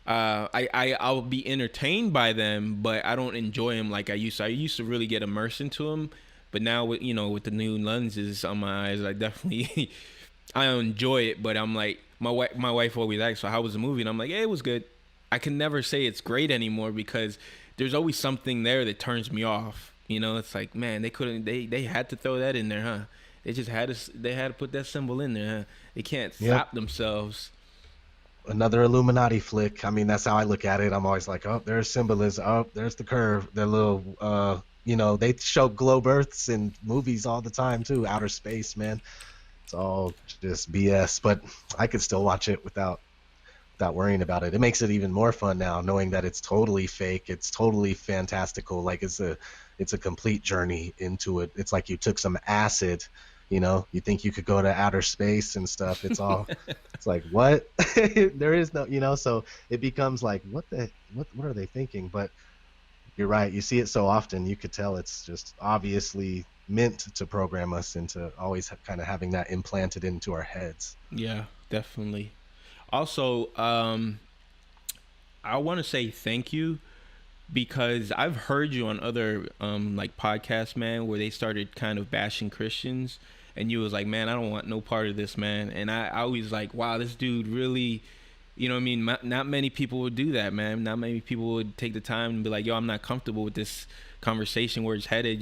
I'll be entertained by them, but I don't enjoy them like I used to. I used to really get immersed into them, but now with with the new lenses on my eyes, I definitely I enjoy it. But I'm like, my wife always asks, so how was the movie? And I'm like, yeah, it was good. I can never say it's great anymore because there's always something there that turns me off. It's like, man, they had to throw that in there, huh? They had to put that symbol in there, huh? They can't yep, stop themselves. another Illuminati flick. I mean, that's how I look at it. I'm always like, oh, there's symbolism. Oh, there's the curve. The little, they show globe Earths in movies all the time too. Outer space, man. It's all just BS. But I could still watch it without worrying about it. It makes it even more fun now, knowing that it's totally fake. It's totally fantastical. Like it's a complete journey into it. It's like you took some acid. You think you could go to outer space and stuff. It's like what? There is no, so it becomes like what are they thinking? But you're right. You see it so often, you could tell it's just obviously meant to program us into always kind of having that implanted into our heads. Yeah, definitely. Also, I want to say thank you because I've heard you on other like podcasts, man, where they started kind of bashing Christians, and you was like, man, I don't want no part of this, man. And I was like, wow, this dude really, what I mean? Not many people would do that, man. Not many people would take the time and be like, yo, I'm not comfortable with this conversation where it's headed.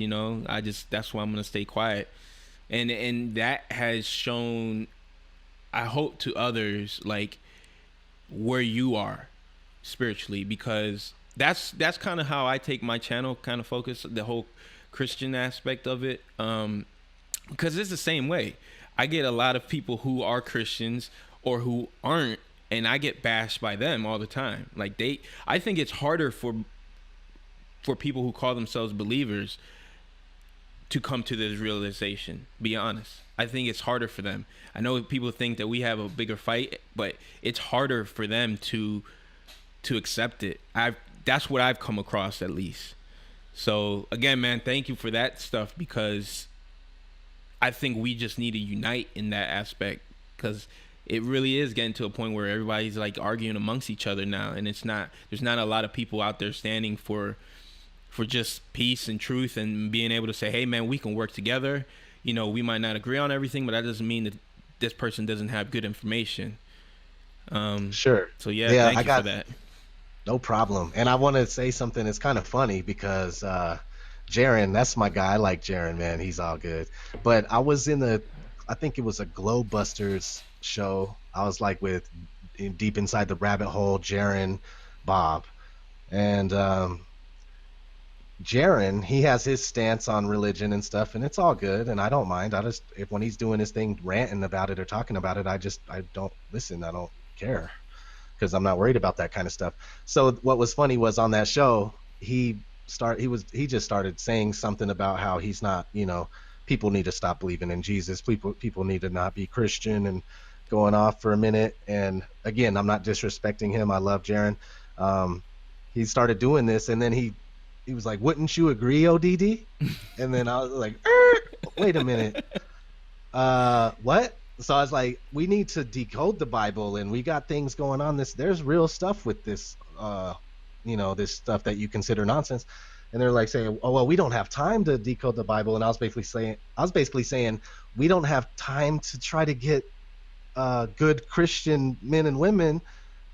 That's why I'm gonna stay quiet. And that has shown, I hope, to others, like, where you are spiritually, because that's kind of how I take my channel, kind of focus the whole Christian aspect of it, because it's the same way. I get a lot of people who are Christians or who aren't, and I get bashed by them all the time. Like, I think it's harder for people who call themselves believers to come to this realization. Be honest, I think it's harder for them. I know people think that we have a bigger fight, but it's harder for them to accept it. That's what I've come across, at least. So again, man, thank you for that stuff, because I think we just need to unite in that aspect, because it really is getting to a point where everybody's like arguing amongst each other now, and there's not a lot of people out there standing for just peace and truth and being able to say, hey, man, we can work together. We might not agree on everything, but that doesn't mean that this person doesn't have good information. Sure. So yeah, Yeah, I thank you for got that. no problem. And I want to say something that's kind of funny because Jaron, that's my guy. I like Jaron, man. He's all good. But I was I think it was a Globebusters show. I was like with deep inside the rabbit hole, Jaron, Bob, and Jaron, he has his stance on religion and stuff, and it's all good, and I don't mind. I just, if when he's doing his thing, ranting about it or talking about it, I don't listen. I don't care because I'm not worried about that kind of stuff. So what was funny was on that show, he just started saying something about how he's not, people need to stop believing in Jesus. People need to not be Christian, and going off for a minute. And again, I'm not disrespecting him. I love Jaron. Um, he started doing this, and then he was like, "Wouldn't you agree, ODD?" And then I was like, "Wait a minute, what?" So I was like, "We need to decode the Bible, and we got things going on. There's real stuff with this, this stuff that you consider nonsense." And they're like saying, "Oh well, we don't have time to decode the Bible." And I was basically saying, we don't have time to try to get good Christian men and women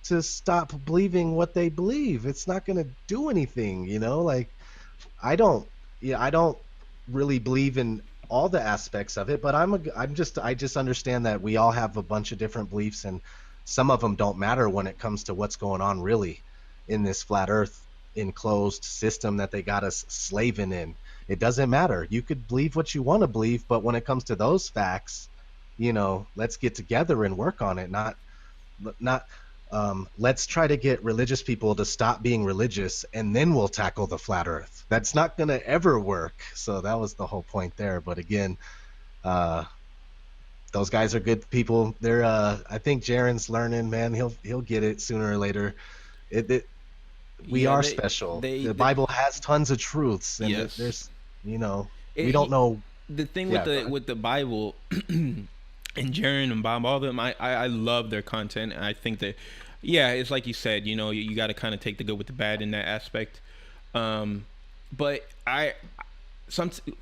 to stop believing what they believe. It's not going to do anything, like I don't, yeah, I don't really believe in all the aspects of it, but I just understand that we all have a bunch of different beliefs, and some of them don't matter when it comes to what's going on really in this flat earth enclosed system that they got us slaving in. It doesn't matter. You could believe what you want to believe, but when it comes to those facts, let's get together and work on it. Not let's try to get religious people to stop being religious, and then we'll tackle the flat earth. That's not going to ever work. So that was the whole point there. But again, uh, those guys are good people. I think Jaron's learning, man. He'll get it sooner or later. It we Yeah, are special. The they Bible has tons of truths, and yes. there's, we don't It, know. the thing Yeah, go ahead. with the Bible and Jaron and Bob, all of them, I love their content. And I think that, yeah, it's like you said, you got to kind of take the good with the bad in that aspect. But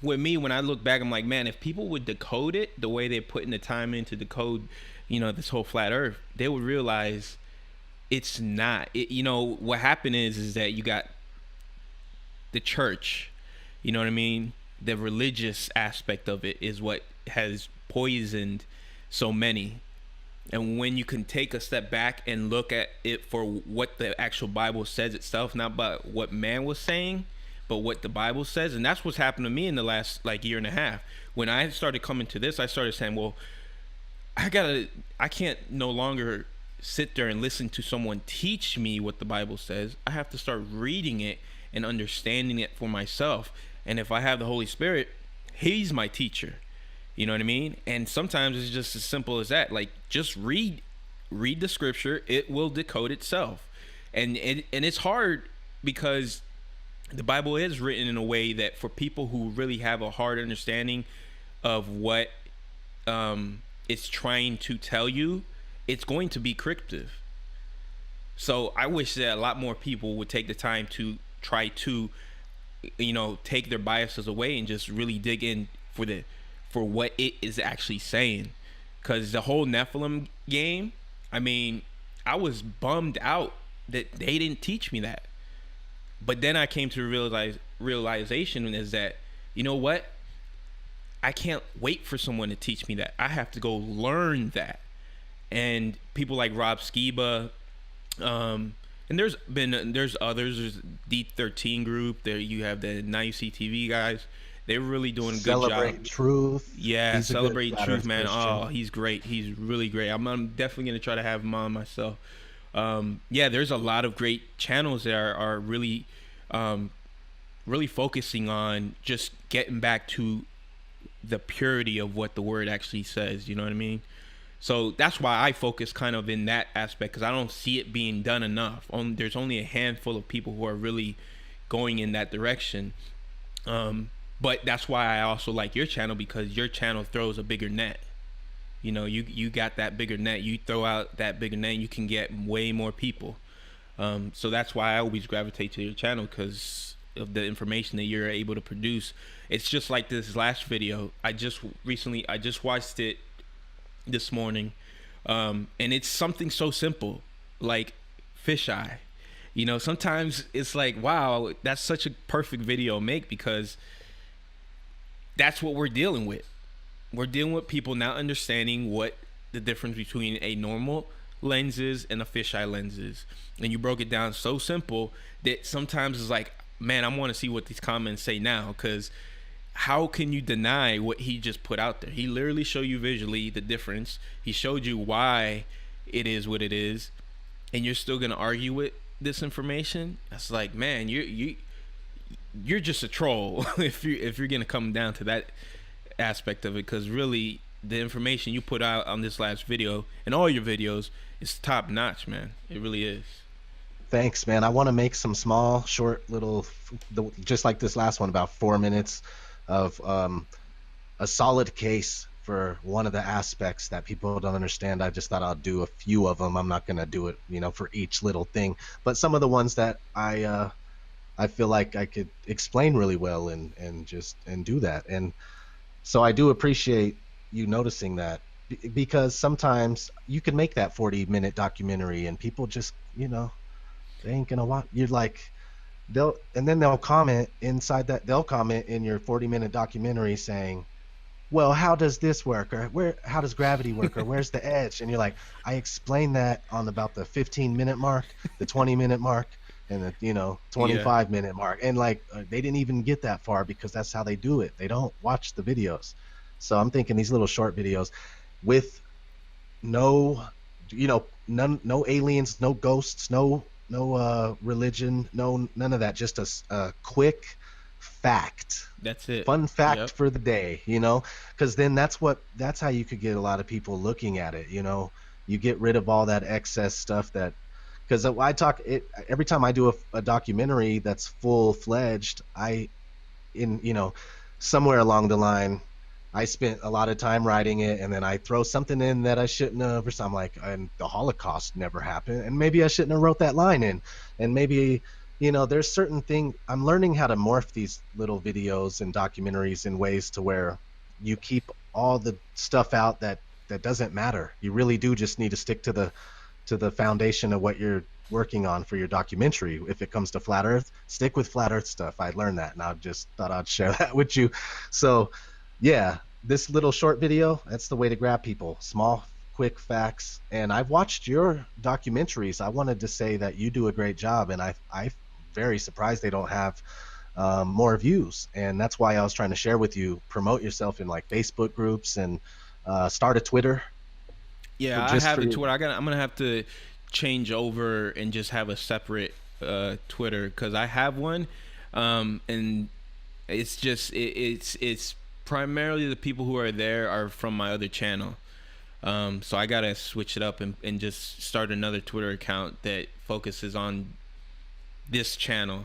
with me, when I look back, I'm like, man, if people would decode it the way they're putting the time in to decode, this whole flat Earth, they would realize it's not. What happened is that you got the church, you know what I mean? The religious aspect of it is what has poisoned so many. And when you can take a step back and look at it for what the actual Bible says itself, not about what man was saying, but what the Bible says. And that's what's happened to me in the last year and a half. When I started coming to this, I started saying, well, I can't no longer sit there and listen to someone teach me what the Bible says. I have to start reading it and understanding it for myself. And if I have the Holy Spirit, he's my teacher. You know what I mean? And sometimes it's just as simple as that. Like, just read the scripture, it will decode itself. And it's hard because the Bible is written in a way that for people who really have a hard understanding of what it's trying to tell you, it's going to be cryptic. So I wish that a lot more people would take the time to try to, take their biases away and just really dig in for what it is actually saying. Because the whole Nephilim game, I mean, I was bummed out that they didn't teach me that. But then I came to the realization is that, you know what? I can't wait for someone to teach me that. I have to go learn that. And people like Rob Skiba, and there's others. There's D13 group. There you have the Now You See TV guys. They're really doing a good job. Celebrate Truth. Yeah, He's Celebrate Truth, man. Christian. Oh, he's great. He's really great. I'm definitely gonna try to have him on myself. Yeah, there's a lot of great channels that are really, really focusing on just getting back to the purity of what the word actually says. You know what I mean? So that's why I focus kind of in that aspect, because I don't see it being done enough. There's only a handful of people who are really going in that direction. But that's why I also like your channel, because your channel throws a bigger net. You got that bigger net. You throw out that bigger net, and you can get way more people. So that's why I always gravitate to your channel, because of the information that you're able to produce. It's just like this last video. I just watched it this morning, and it's something so simple like fisheye. Sometimes it's like, wow, that's such a perfect video to make, because that's what we're dealing with. We're dealing with people not understanding what the difference between a normal lenses and a fisheye lenses, and you broke it down so simple that sometimes it's like, man, I want to see what these comments say now, because how can you deny what he just put out there? He literally showed you visually the difference. He showed you why it is what it is, and you're still gonna argue with this information. That's like, man, you're just a troll if you're gonna come down to that aspect of it, because really the information you put out on this last video and all your videos is top notch, man. It really is. Thanks, man. I want to make some small, short, little, just like this last one, about 4 minutes of a solid case for one of the aspects that people don't understand. I just thought I'll do a few of them. I'm not gonna do it, for each little thing, but some of the ones that I feel like I could explain really well and do that. And so I do appreciate you noticing that, because sometimes you can make that 40-minute documentary and people just, they ain't gonna watch. You're like, they'll comment inside that. They'll comment in your 40-minute documentary saying, well, how does this work, or how does gravity work, or where's the edge? And you're like, I explained that on about the 15-minute mark, the 20-minute mark, and the Yeah. 25-minute mark, and like they didn't even get that far because that's how they do it. They don't watch the videos. So I'm thinking these little short videos with no, none, no aliens, no ghosts, no religion, none of that. Just a quick fact, That's it. fun fact Yep. for the day, because then that's how you could get a lot of people looking at it. You get rid of all that excess stuff that, because I talk it every time I do a documentary that's full fledged. Somewhere along the line, I spent a lot of time writing it, and then I throw something in that I shouldn't have, or something like, and the Holocaust never happened, and maybe I shouldn't have wrote that line in, and maybe, there's certain thing I'm learning how to morph these little videos and documentaries in ways to where you keep all the stuff out that doesn't matter. You really do just need to stick to the foundation of what you're working on for your documentary. If it comes to flat earth, stick with flat earth stuff. I learned that, and I just thought I'd share that with you. So yeah, this little short video, that's the way to grab people. Small, quick facts. And I've watched your documentaries. I wanted to say that you do a great job, and I'm very surprised they don't have more views. And that's why I was trying to share with you, promote yourself in like Facebook groups, and start a Twitter for Yeah, I just have for the Twitter. I'm gonna have to change over and just have a separate Twitter, because I have one, and it's just it's primarily the people who are there are from my other channel. So I gotta switch it up and just start another Twitter account that focuses on this channel,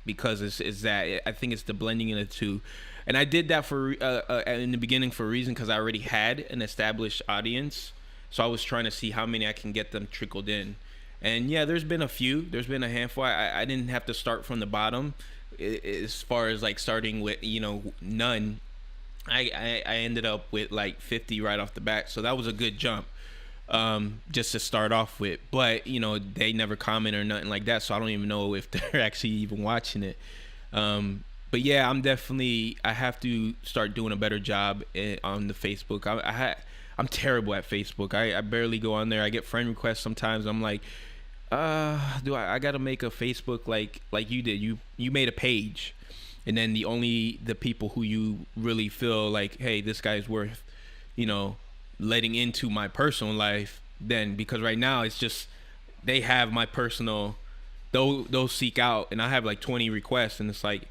because it's that I think it's the blending of the two. And I did that for in the beginning for a reason, because I already had an established audience, so I was trying to see how many I can get them trickled in. And yeah, there's been a few, there's been a handful. I didn't have to start from the bottom as far as like starting with none. I ended up with like 50 right off the bat, so that was a good jump, just to start off with. But they never comment or nothing like that, so I don't even know if they're actually even watching it. But yeah, I have to start doing a better job on the Facebook. I'm terrible at Facebook. I barely go on there. I get friend requests sometimes. I'm like, do I gotta make a Facebook like you did. You made a page, and then the people who you really feel like, hey, this guy's worth letting into my personal life. Then, because right now it's just they have my personal, those seek out, and I have like 20 requests, and it's like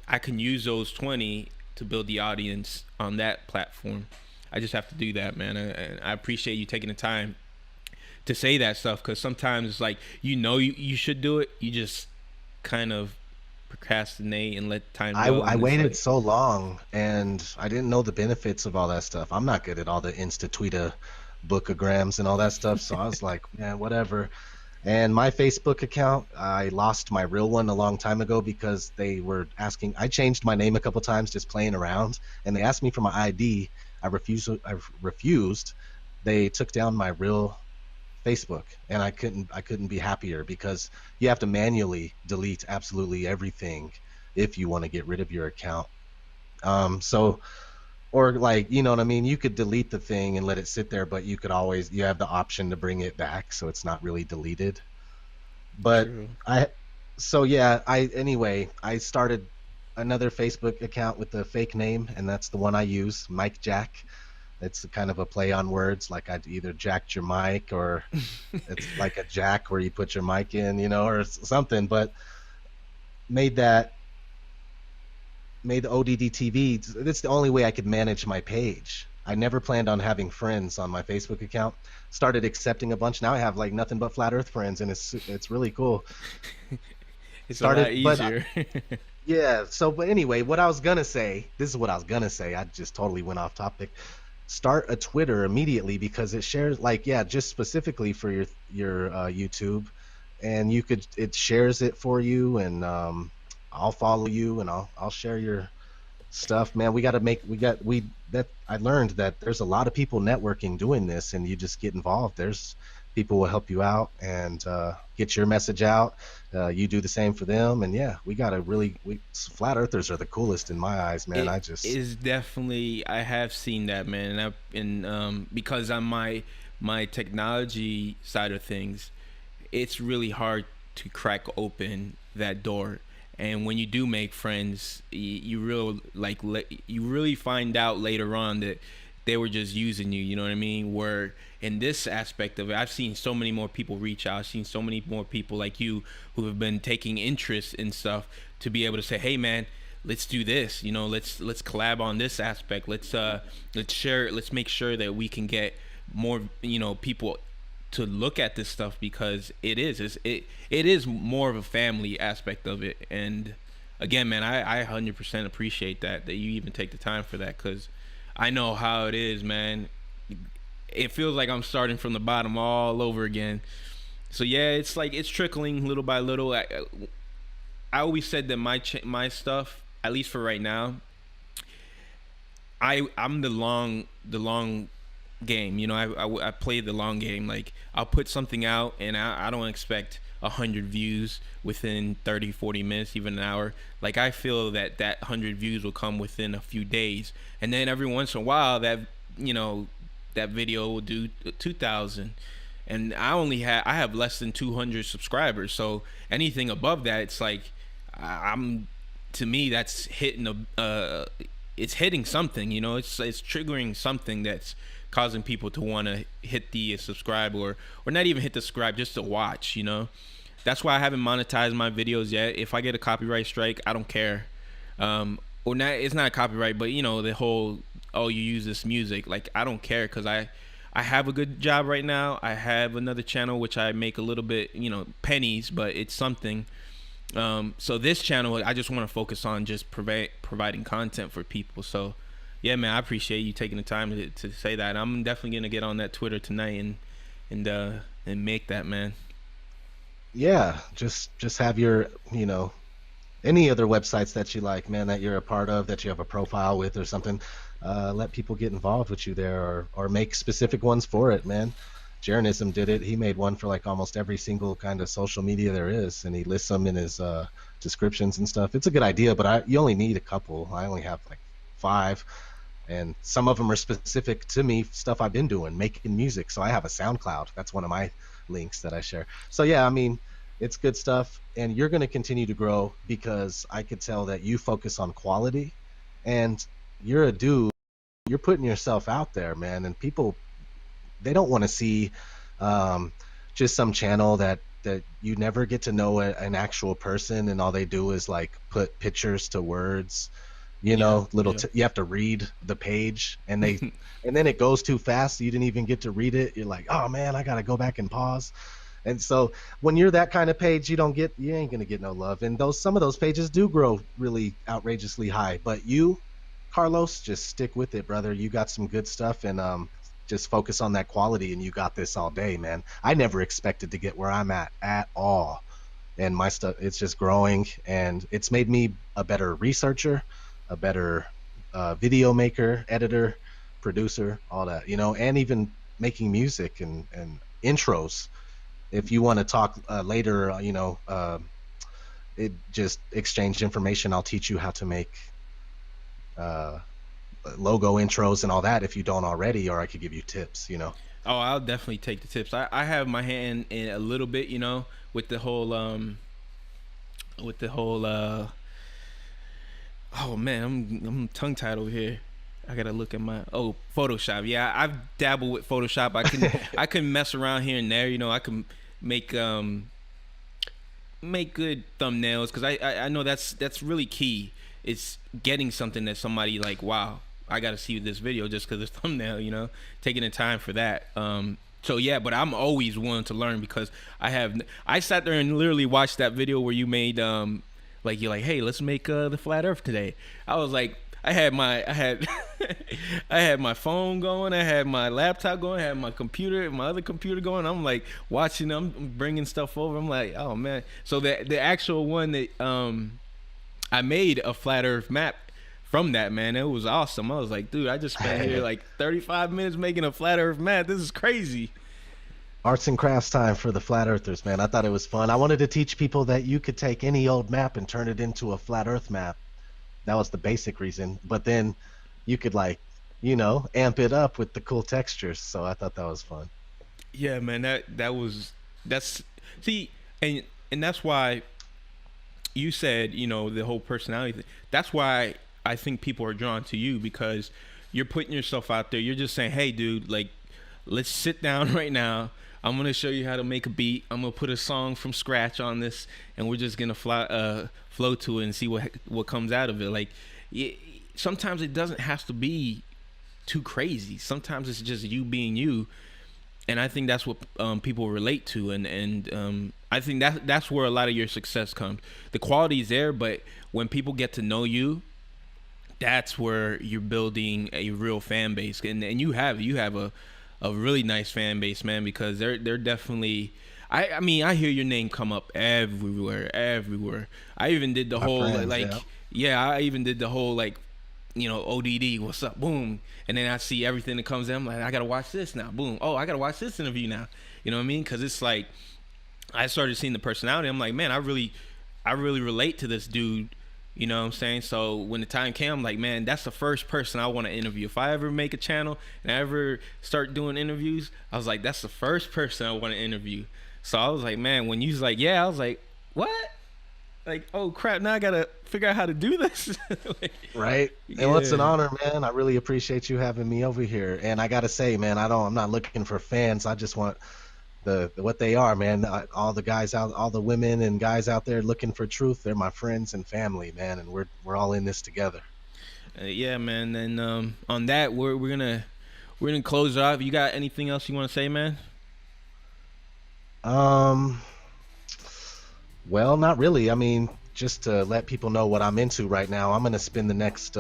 I can use those 20 to build the audience on that platform. I just have to do that, man. And I appreciate you taking the time to say that stuff, because sometimes it's like you should do it, you just kind of procrastinate and let time go. I And it's waited like, so long, and I didn't know the benefits of all that stuff. I'm not good at all the Insta Tweeta bookograms and all that stuff, so I was like, man, whatever. And my Facebook account, I lost my real one a long time ago because they were asking. I changed my name a couple times just playing around, and they asked me for my ID. I refused. I refused. They took down my real Facebook, and I couldn't be happier, because you have to manually delete absolutely everything if you want to get rid of your account. So Or like, you know what I mean? You could delete the thing and let it sit there, but you have the option to bring it back so it's not really deleted. But True. I so yeah, I started another Facebook account with the fake name, and that's the one I use, Mike Jack. It's kind of a play on words, like I'd either jacked your mic, or it's like a jack where you put your mic in, or something. But made that made the ODD TV. That's the only way I could manage my page. I never planned on having friends on my Facebook account. Started accepting a bunch. Now I have like nothing but flat Earth friends, and it's really cool. It's a lot Started, but easier. yeah. So, but anyway, what I was gonna say. This is what I was gonna say. I just totally went off topic. Start a Twitter immediately, because it shares, like, yeah, just specifically for your YouTube, and it shares it for you, and I'll follow you, and I'll share your stuff, man. We got to make we got we that I learned that there's a lot of people networking doing this, and you just get involved. There's people will help you out, and get your message out. You do the same for them, and yeah, we got to really we flat earthers are the coolest in my eyes, man. It I just is definitely, I have seen that, man, and because on my technology side of things, it's really hard to crack open that door. And when you do make friends, you really find out later on that they were just using you. You know what I mean? Where in this aspect of it, I've seen so many more people reach out. I've seen so many more people like you who have been taking interest in stuff to be able to say, "Hey, man, let's do this. Let's collab on this aspect. Let's share. Let's make sure that we can get more people to look at this stuff, because it is more of a family aspect of it." And again, man, I 100% appreciate that you even take the time for that, because I know how it is, man. It feels like I'm starting from the bottom all over again. So yeah, it's like it's trickling little by little. I always said that my stuff, at least for right now, I'm the long game. I play the long game. Like, I'll put something out, and I don't expect 100 views within 30-40 minutes, even an hour. Like, I feel that 100 views will come within a few days, and then every once in a while you know that video will do 2,000. And I have less than 200 subscribers, so anything above that, it's like I'm to me that's hitting it's hitting something. It's triggering something that's causing people to want to hit the subscribe, or not even hit the subscribe, just to watch. That's why I haven't monetized my videos yet. If I get a copyright strike, I don't care. Or not, it's not copyright, but the whole, oh, you use this music, like, I don't care, because I have a good job right now. I have another channel which I make a little bit, pennies, but it's something. So this channel, I just want to focus on just providing content for people. So yeah, man, I appreciate you taking the time to say that. I'm definitely gonna get on that Twitter tonight and make that, man. yeah, just have your any other websites that you like, man, that you're a part of, that you have a profile with or something. Let people get involved with you there, or make specific ones for it, man. Jeranism did it. He made one for like almost every single kind of social media there is, and he lists them in his descriptions and stuff. It's a good idea, but you only need a couple. I only have like 5, and some of them are specific to me, stuff I've been doing, making music. So I have a SoundCloud. That's one of my links that I share. So yeah, I mean, it's good stuff, and you're going to continue to grow, because I could tell that you focus on quality, and you're a dude. You're putting yourself out there, man, and people, they don't want to see um, just some channel that you never get to know an actual person, and all they do is like put pictures to words, Yeah, little yeah. you have to read the page, and then it goes too fast, so you didn't even get to read it. You're like, oh man, I gotta go back and pause. And so when you're that kind of page, you ain't gonna get no love. And some of those pages do grow really outrageously high. But you, Carlos, just stick with it, brother. You got some good stuff, and just focus on that quality, and you got this all day, man. I never expected to get where I'm at all. And my stuff, it's just growing, and it's made me a better researcher, a better video maker, editor, producer, all that, and even making music and intros. If you want to talk later, it just exchanged information. I'll teach you how to make uh, logo intros and all that if you don't already, or I could give you tips, you know. Oh, I'll definitely take the tips. I have my hand in a little bit, with the whole with the whole oh man, I'm tongue tied over here. I gotta look at my Photoshop. Yeah, I've dabbled with Photoshop. I can mess around here and there. I can make make good thumbnails because I know that's really key. It's getting something that somebody like, wow, I gotta see this video just because it's thumbnail. Taking the time for that. So yeah, but I'm always willing to learn because I sat there and literally watched that video where you made like you're like, hey, let's make the flat Earth today. I was like, I had I had my phone going, I had my laptop going, I had my other computer going. I'm like watching them, bringing stuff over. I'm like, oh man. So the actual one that I made a flat Earth map from that, man. It was awesome. I was like, dude, I just spent here like 35 minutes making a flat Earth map. This is crazy. Arts and crafts time for the flat earthers, man. I thought it was fun. I wanted to teach people that you could take any old map and turn it into a flat earth map. That was the basic reason. But then you could amp it up with the cool textures. So I thought that was fun. Yeah, man. That's see, and that's why you said, the whole personality thing. That's why I think people are drawn to you because you're putting yourself out there. You're just saying, hey, dude, like, let's sit down right now. I'm going to show you how to make a beat. I'm going to put a song from scratch on this, and we're just going to flow to it and see what comes out of it. Like, sometimes it doesn't have to be too crazy. Sometimes it's just you being you, and I think that's what people relate to, and I think that's where a lot of your success comes. The quality's there, but when people get to know you, that's where you're building a real fan base, and you have a really nice fan base, man, because they're definitely. I mean, I hear your name come up everywhere. I even did the whole friends, I even did the whole ODD, what's up, boom, and then I see everything that comes in. I'm like, I gotta watch this now, boom. Oh, I gotta watch this interview now. You know what I mean? Because it's like I started seeing the personality. I'm like, man, I really relate to this dude. You know what I'm saying? So when the time came, I'm like, man, that's the first person I want to interview. If I ever make a channel and I ever start doing interviews, I was like, that's the first person I want to interview. So I was like, man, when you was like, yeah, I was like, what? Like, oh crap, now I gotta figure out how to do this. Right. Yeah. And it's an honor, man. I really appreciate you having me over here. And I gotta say, man, I'm not looking for fans. I just want what they are, man. All the women and guys out there looking for truth, they're my friends and family, man, and we're all in this together. Yeah, man. And on that, we're gonna close it off. You got anything else you want to say, man? Well, not really. I mean, just to let people know what I'm into right now. I'm gonna spend the next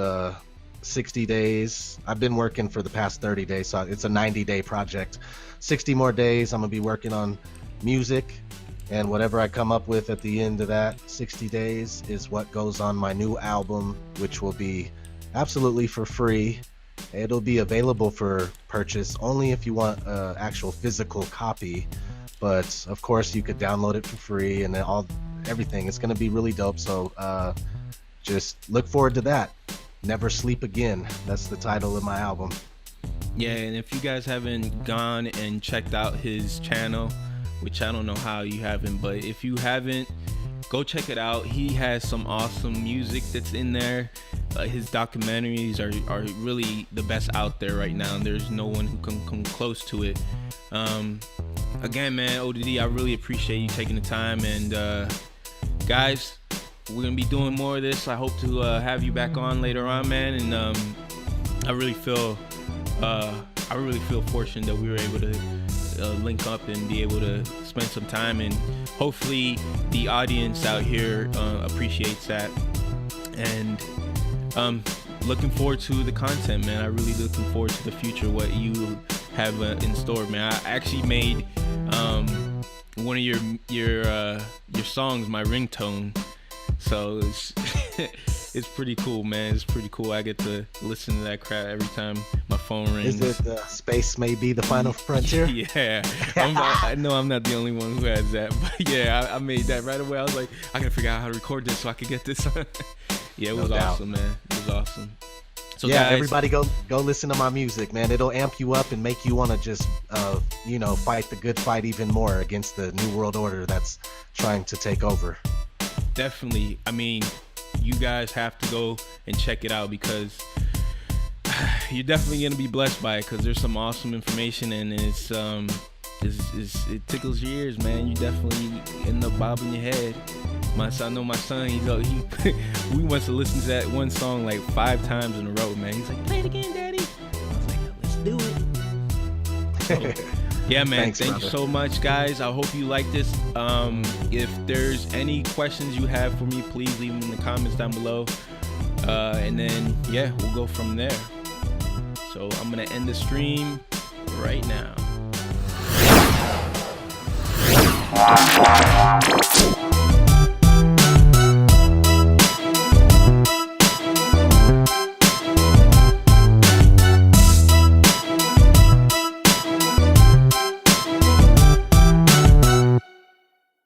60 days. I've been working for the past 30 days, so it's a 90-day project. 60 more days, I'm gonna be working on music, and whatever I come up with at the end of that 60 days is what goes on my new album, which will be absolutely for free. It'll be available for purchase only if you want an actual physical copy, but of course you could download it for free and everything. It's gonna be really dope, so just look forward to that. Never Sleep Again, that's the title of my album. Yeah, and if you guys haven't gone and checked out his channel, which I don't know how you haven't, but if you haven't, go check it out. He has some awesome music that's in there. His documentaries are really the best out there right now, and there's no one who can come close to it. Again, man, ODD, I really appreciate you taking the time, and guys, we're gonna be doing more of this. I hope to have you back on later on, man, and I really feel fortunate that we were able to link up and be able to spend some time, and hopefully the audience out here appreciates that. And looking forward to the content, man. I really looking forward to the future, what you have in store, man. I actually made one of your songs my ringtone, so it's pretty cool, man. It's pretty cool. I get to listen to that crap every time my phone rings. Is it Space May Be the Final Frontier? Yeah. I know I'm not the only one who has that, but yeah, I made that right away. I was like, I gotta figure out how to record this so I could get this on. Yeah, it was awesome, man. It was awesome. So Yeah, guys, everybody go listen to my music, man. It'll amp you up and make you want to just fight the good fight even more against the new world order that's trying to take over. definitely, I mean, you guys have to go and check it out, because you're definitely gonna be blessed by it, because there's some awesome information, and it tickles your ears, man. You definitely end up bobbing your head. I know my son, he we must have listened to that one song like 5 times in a row, man. He's like, play it again, daddy. I was like, let's do it. So, yeah, man. Thanks, thank brother. you so much, guys. I hope you like this. If there's any questions you have for me, please leave them in the comments down below. And then, yeah, we'll go from there. So I'm going to end the stream right now.